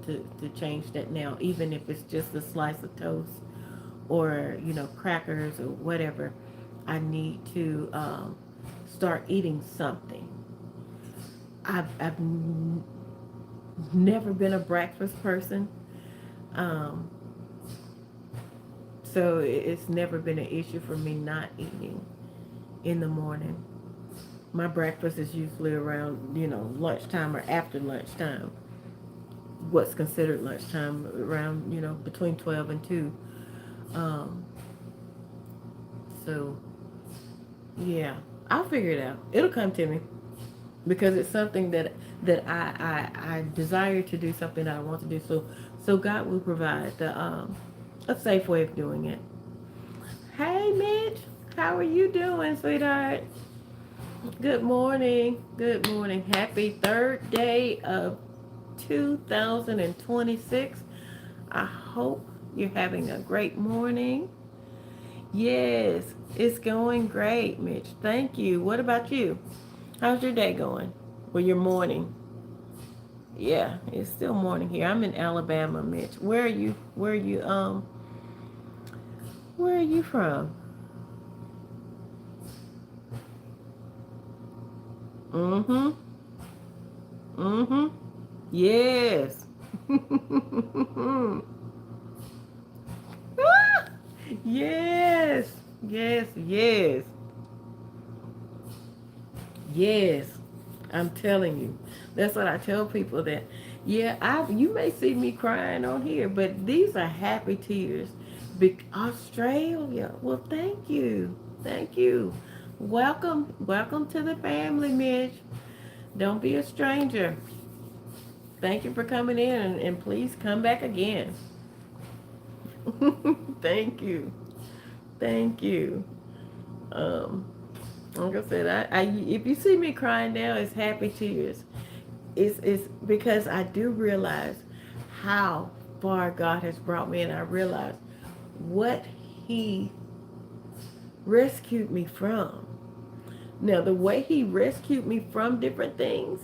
change that now, even if it's just a slice of toast or crackers or whatever. I need to start eating something. I've never been a breakfast person, um, so it's never been an issue for me not eating in the morning. My breakfast is usually around lunchtime or after lunchtime. What's considered lunchtime around between 12 and 2. Um, so yeah, I'll figure it out. It'll come to me because it's something that I desire to do, something that I want to do. So God will provide a safe way of doing it. Hey Mitch, how are you doing, sweetheart? Good morning. Good morning. Happy third day of 2026. I hope you're having a great morning. Yes, it's going great, Mitch. Thank you. What about you? How's your day going? Or your morning? Yeah, it's still morning here. I'm in Alabama, Mitch. Where are you? Where are you from? Mm-hmm. Mm-hmm. Yes. Yes. Yes. Yes. Yes. I'm telling you. That's what I tell people that yeah, you may see me crying on here, but these are happy tears. Australia. Well, thank you. Thank you. Welcome to the family, Mitch. Don't be a stranger. Thank you for coming in and please come back again. Thank you. Thank you. Um, like I said, if you see me crying now, it's happy tears. It's because I do realize how far God has brought me, and I realize what He rescued me from. Now, the way He rescued me from different things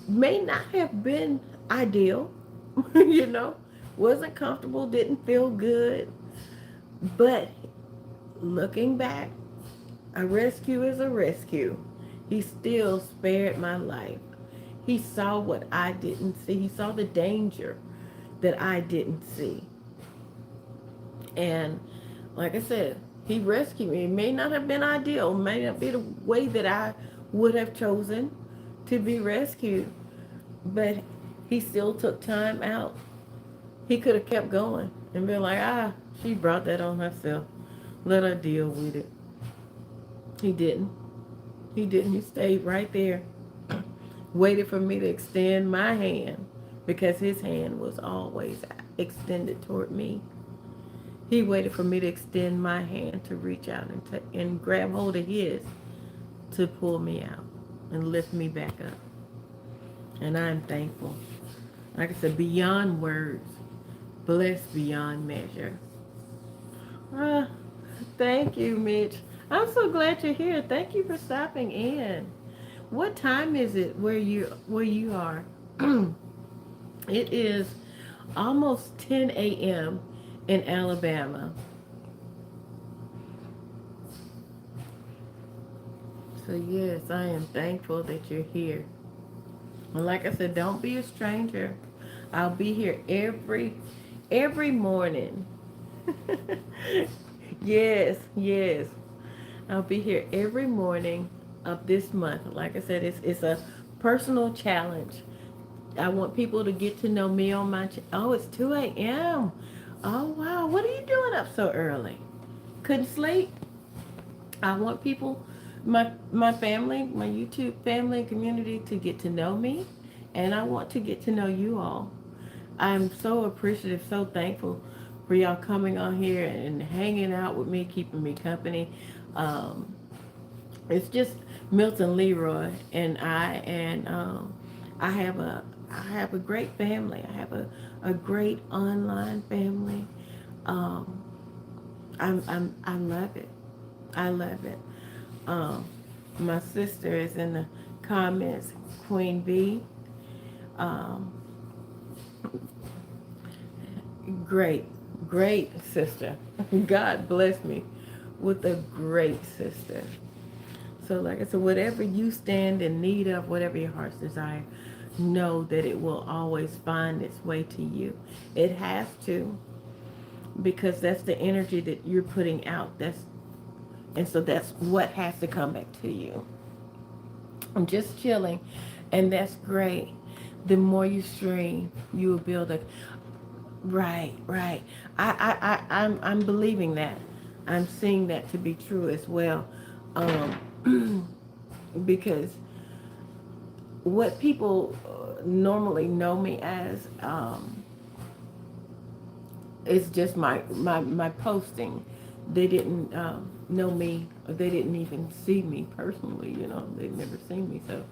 may not have been ideal, you know, wasn't comfortable, didn't feel good, but looking back, a rescue is a rescue. He still spared my life. He saw what I didn't see. He saw the danger that I didn't see. And like I said, he rescued me. It may not have been ideal, may not be the way that I would have chosen to be rescued, but he still took time out. He could have kept going and been like, she brought that on herself. let her deal with it. He didn't. He didn't. He stayed right there, waited for me to extend my hand because his hand was always extended toward me. He waited for me to extend my hand to reach out and grab hold of his to pull me out and lift me back up. And I'm thankful. Like I said, beyond words, blessed beyond measure. Ah, thank you, Mitch. I'm so glad you're here. Thank you for stopping in. What time is it where you are? It is almost 10 a.m. in Alabama. So yes, I am thankful that you're here. And like I said, don't be a stranger. I'll be here every morning. Yes, yes. I'll be here every morning of this month. Like I said, it's a personal challenge. I want people to get to know me on my oh, it's 2 a.m. Oh wow, what are you doing up so early? Couldn't sleep? I want people, my family, my YouTube family and community to get to know me, and I want to get to know you all. I'm so appreciative, so thankful for y'all coming on here and hanging out with me, keeping me company. Um, it's just Milton Leroy and I have a great family. I have a great online family. Um, I love it. I love it. Um, my sister is in the comments, Queen B. Um, great, great sister. God bless me with a great sister. So like I said, whatever you stand in need of, whatever your heart's desire, know that it will always find its way to you. It has to, because that's the energy that you're putting out. And so that's what has to come back to you. I'm just chilling, and that's great. The more you stream, you will build a right, right. I'm believing that. I'm seeing that to be true as well. Because what people normally know me as is just my posting. They didn't know me. They didn't even see me personally. They've never seen me. So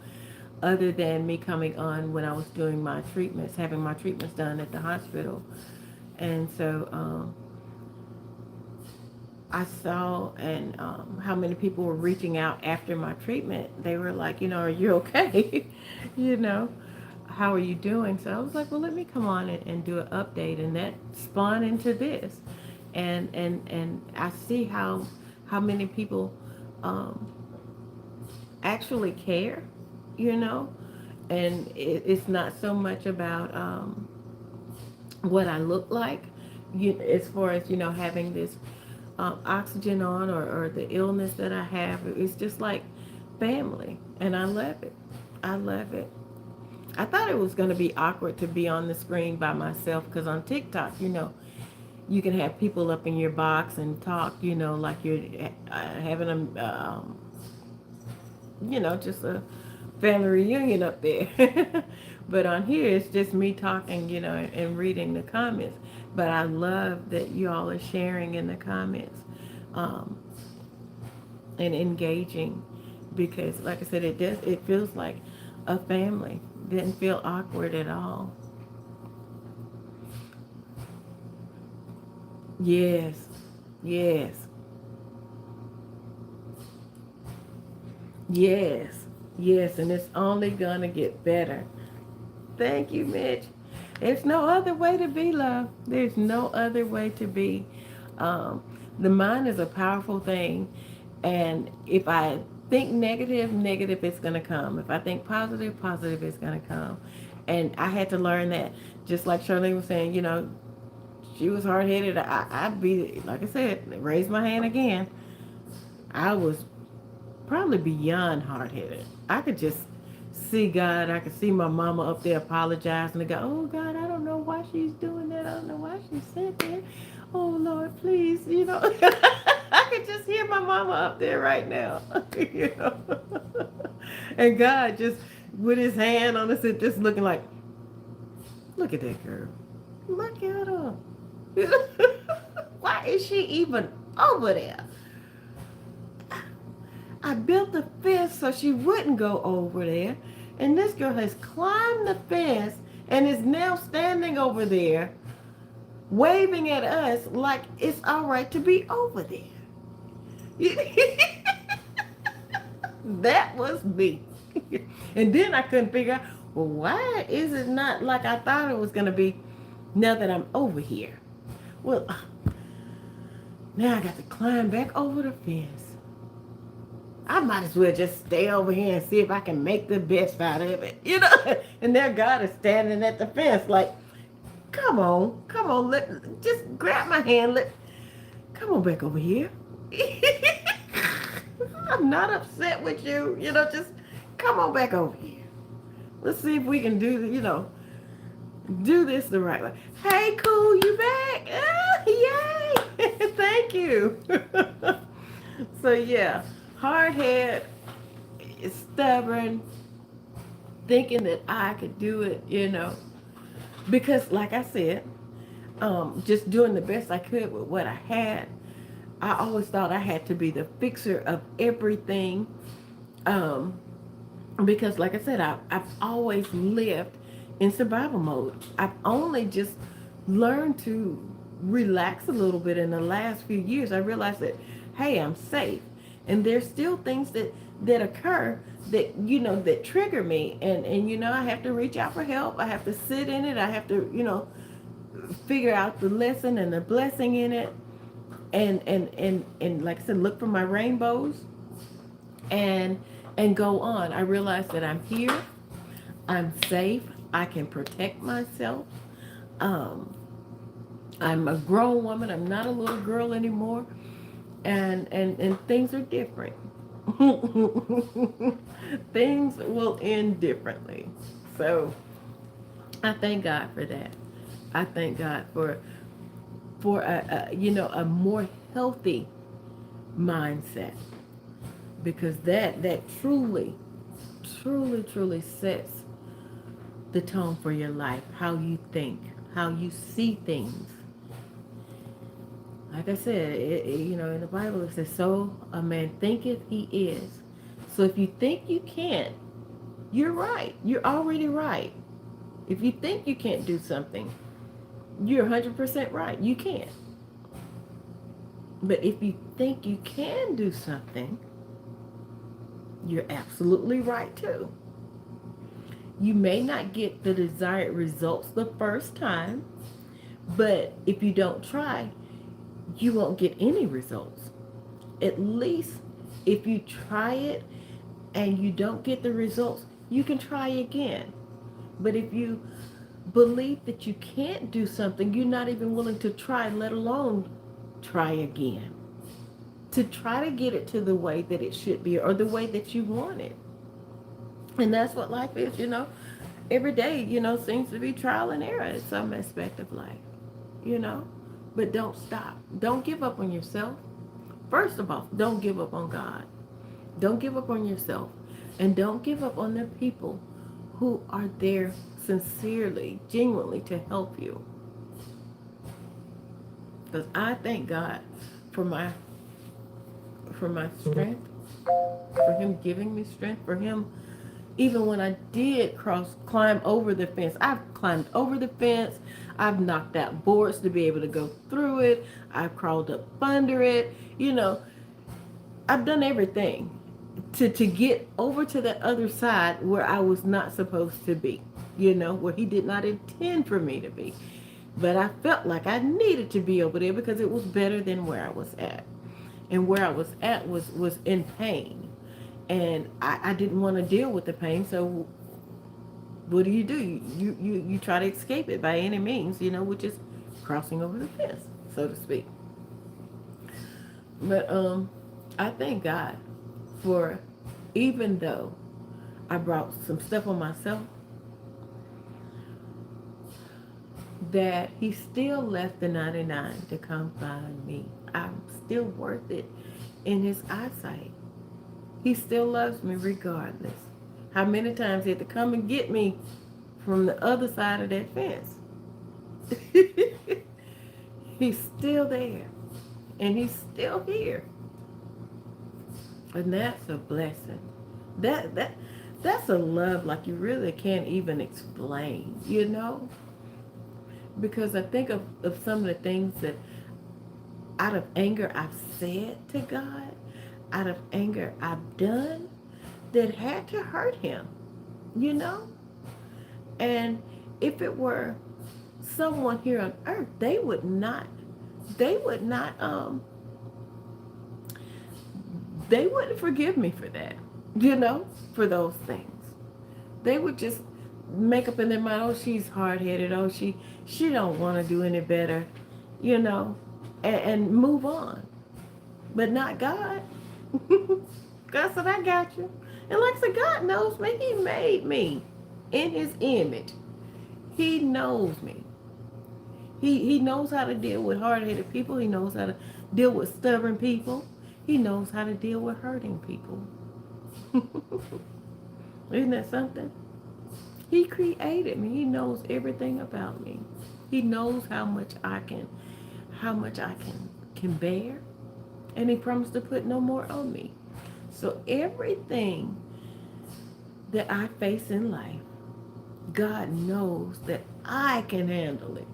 other than me coming on when I was doing my treatments, having my treatments done at the hospital. And so I saw and how many people were reaching out after my treatment. They were like, are you okay? you know, how are you doing? So I was like, well, let me come on and do an update. And that spawned into this. And I see how many people um, actually care, you know, and it's not so much about what I look like, as far as having this oxygen on or the illness that I have. It's just like family, and I love it. I love it. I thought it was going to be awkward to be on the screen by myself because on TikTok, you can have people up in your box and talk, like you're having just a family reunion up there. But on here, it's just me talking, and reading the comments. But I love that you all are sharing in the comments um, and engaging because, like I said, it feels like a family. Didn't feel awkward at all. Yes, yes, yes, yes, and it's only gonna get better. Thank you, Mitch. There's no other way to be, love. There's no other way to be. Um, the mind is a powerful thing, and if I think negative, negative is gonna come. If I think positive, positive is gonna come. And I had to learn that. Just like Charlene was saying, she was hard headed. I'd be like I said, raise my hand again. I was probably beyond hard headed. I could just see God. I could see my mama up there apologizing and go, "Oh God, I don't know why she's doing that. I don't know why she said that. Oh Lord, please, I mama up there right now. You know? And God just with his hand on us, just looking like, look at that girl. Look at her. Why is she even over there? I built the fence so she wouldn't go over there. And this girl has climbed the fence and is now standing over there, waving at us like it's all right to be over there. That was me. And then I couldn't figure out, well, why is it not like I thought it was going to be now that I'm over here? Well, now I got to climb back over the fence. I might as well just stay over here and see if I can make the best out of it, you know? And there God is standing at the fence like, come on, just grab my hand, come on back over here. I'm not upset with you, you know, just come on back over here. Let's see if we can do this the right way. Hey, cool, you back? Yay! Thank you. So yeah, hard head, stubborn, thinking that I could do it, you know, because like I said, just doing the best I could with what I had. I always thought I had to be the fixer of everything, because like I said, I've always lived in survival mode. I've only just learned to relax a little bit in the last few years. I realized that, hey, I'm safe. And there's still things that occur that, you know, that trigger me. And, you know, I have to reach out for help. I have to sit in it. I have to, you know, figure out the lesson and the blessing in it. And like I said, look for my rainbows and go on. I realize that I'm here. I'm safe. I can protect myself. I'm a grown woman. I'm not a little girl anymore. And things are different. Things will end differently. So I thank God for that. I thank God for a more healthy mindset, because that truly sets the tone for your life, how you think, how you see things. Like I said, in the Bible it says, so a man thinketh he is. So if you think you can't, you're right. You're already right. If you think you can't do something, you're 100% right. You can't. But if you think you can do something, you're absolutely right too. You may not get the desired results the first time, but if you don't try, you won't get any results. At least if you try it and you don't get the results, you can try again. But if you believe that you can't do something, you're not even willing to try, let alone try again. To try to get it to the way that it should be or the way that you want it. And that's what life is, you know. Every day, seems to be trial and error in some aspect of life, But don't stop. Don't give up on yourself. First of all, don't give up on God. Don't give up on yourself. And don't give up on the people who are there sincerely, genuinely to help you. Because I thank God for my strength, for him giving me strength, for him, even when I did climb over the fence. I've climbed over the fence. I've knocked out boards to be able to go through it. I've crawled up under it. I've done everything to get over to the other side where I was not supposed to be, where he did not intend for me to be. But I felt like I needed to be over there because it was better than where I was at. And where I was at was in pain. And I didn't want to deal with the pain, so what do? You try to escape it by any means, which is crossing over the fence, so to speak. But I thank God for, even though I brought some stuff on myself, that he still left the 99 to come find me. I'm still worth it. in his eyesight. He still loves me regardless. How many times he had to come and get me from the other side of that fence? He's still there. And he's still here. And that's a blessing. That's a love like you really can't even explain, you know? Because I think of some of the things that out of anger I've said to God, out of anger I've done that had to hurt him, you know? And if it were someone here on earth, they would not they wouldn't forgive me for that, you know, for those things. They would just make up in their mind, oh, she's hard-headed, oh, she don't want to do any better, you know, and move on. But not God. God said, I got you. And like I said, God knows me. He made me in his image. He knows me. He knows how to deal with hard-headed people. He knows how to deal with stubborn people. He knows how to deal with hurting people. Isn't that something? He created me. He knows everything about me. He knows how much I can bear. And he promised to put no more on me. So everything that I face in life, God knows that I can handle it.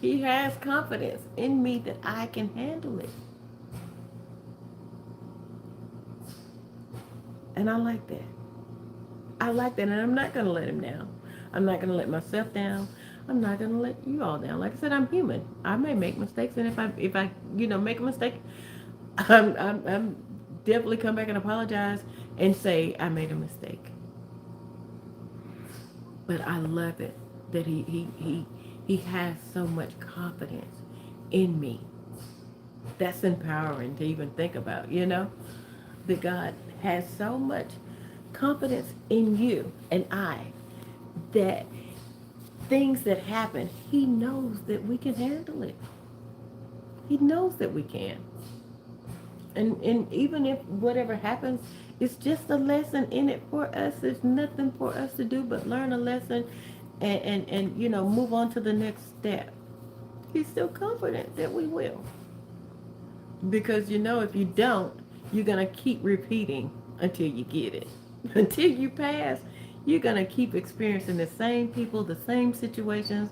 He has confidence in me that I can handle it. And I like that. I like that, and I'm not going to let him down. I'm not going to let myself down. I'm not going to let you all down. Like I said, I'm human. I may make mistakes, and if I make a mistake, I'm definitely come back and apologize and say I made a mistake. But I love it that he has so much confidence in me. That's empowering to even think about, you know? That God has so much confidence in you and I that things that happen, he knows that we can handle it. He knows that we can. And even if whatever happens, it's just a lesson in it for us. There's nothing for us to do but learn a lesson and move on to the next step. He's still confident that we will. Because if you don't, you're going to keep repeating until you get it. Until you pass, you're going to keep experiencing the same people, the same situations,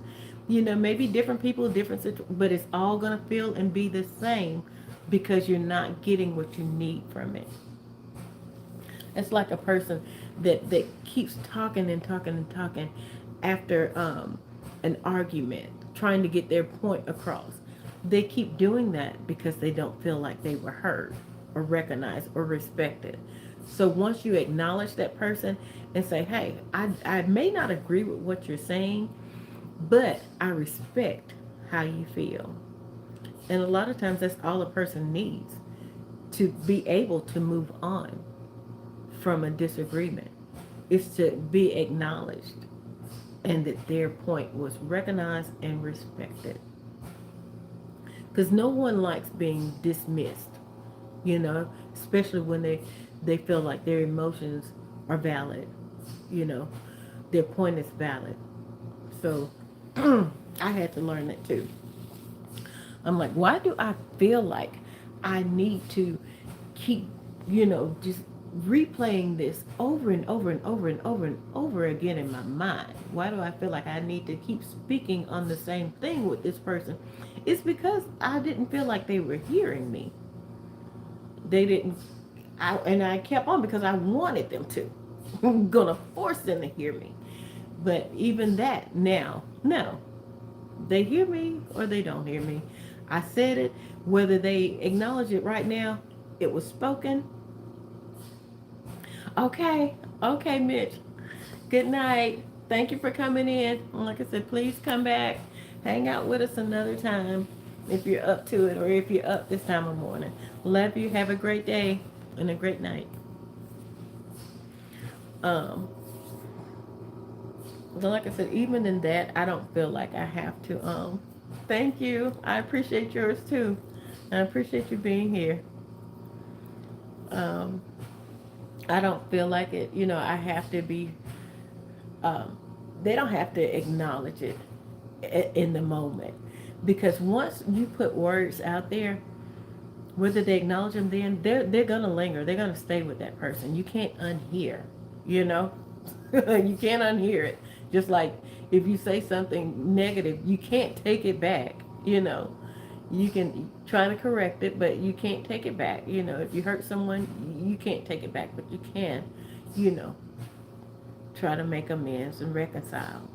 maybe different people, different situations, but it's all going to feel and be the same because you're not getting what you need from it. It's like a person that keeps talking and talking and talking after an argument, trying to get their point across. They keep doing that because they don't feel like they were heard or recognized or respected. So once you acknowledge that person and say, hey, I may not agree with what you're saying, but I respect how you feel. And a lot of times that's all a person needs to be able to move on from a disagreement, is to be acknowledged and that their point was recognized and respected. Because no one likes being dismissed, especially when they feel like their emotions are valid, their point is valid. So I had to learn that too. I'm like, why do I feel like I need to keep, just replaying this over and over and over and over and over again in my mind? Why do I feel like I need to keep speaking on the same thing with this person? It's because I didn't feel like they were hearing me. They didn't, and I kept on because I wanted them to. I'm going to force them to hear me. But even that now, no. They hear me or they don't hear me. I said it, whether they acknowledge it right now, it was spoken. Okay, Mitch. Good night. Thank you for coming in. Like I said, please come back. Hang out with us another time if you're up to it or if you're up this time of morning. Love you. Have a great day and a great night. But like I said, even in that, I don't feel like I have to. Thank you. I appreciate yours too. I appreciate you being here. Um, I don't feel like it. You know, I have to be. Um, they don't have to acknowledge it in the moment, because once you put words out there, whether they acknowledge them, then they're gonna linger. They're gonna stay with that person. You can't unhear. You know, you can't unhear it. Just like if you say something negative, you can't take it back. You know, you can try to correct it, but you can't take it back. You know, if you hurt someone, you can't take it back, but you can, you know, try to make amends and reconcile.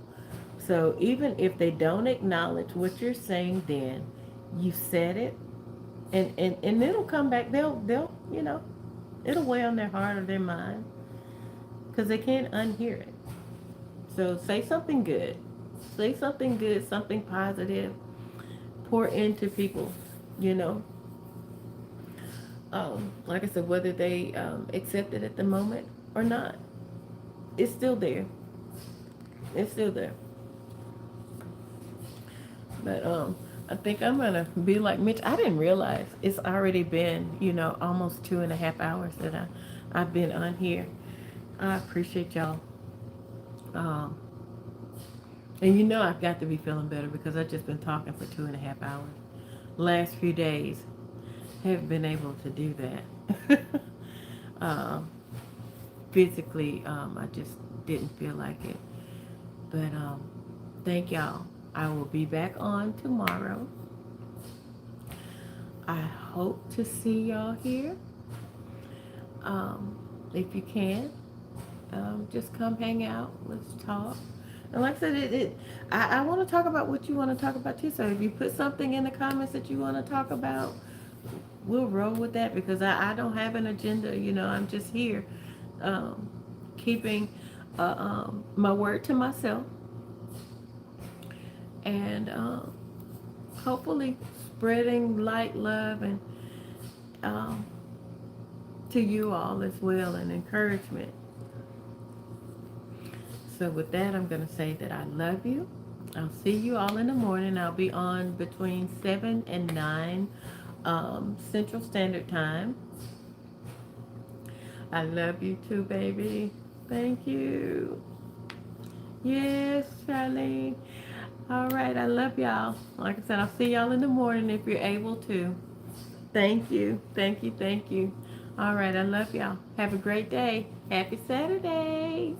So even if they don't acknowledge what you're saying, then you said it, and it'll come back. They'll you know, it'll weigh on their heart or their mind, because they can't unhear it. So say something good. Say something good, something positive. Pour into people, you know. Like I said, whether they accept it at the moment or not, it's still there. It's still there. But I think I'm gonna be like Mitch. I didn't realize it's already been, you know, almost 2.5 hours that I've been on here. I appreciate y'all. Um, and you know I've got to be feeling better because I've just been talking for 2.5 hours. Last few days haven't been able to do that. um, Physically, I just didn't feel like it. But thank y'all. I will be back on tomorrow. I hope to see y'all here. Um, if you can, just come hang out. Let's talk. And like I said, I want to talk about what you want to talk about too. So if you put something in the comments that you want to talk about, we'll roll with that, because I don't have an agenda. You know, I'm just here, um, keeping my word to myself, and hopefully spreading light, love, and um, to you all as well, and encouragement. So with that, I'm going to say that I love you. I'll see you all in the morning. I'll be on between 7 and 9 Central Standard Time. I love you too, baby. Thank you. Yes, Charlene. All right, I love y'all. Like I said, I'll see y'all in the morning if you're able to. Thank you. Thank you. Thank you. All right, I love y'all. Have a great day. Happy Saturday.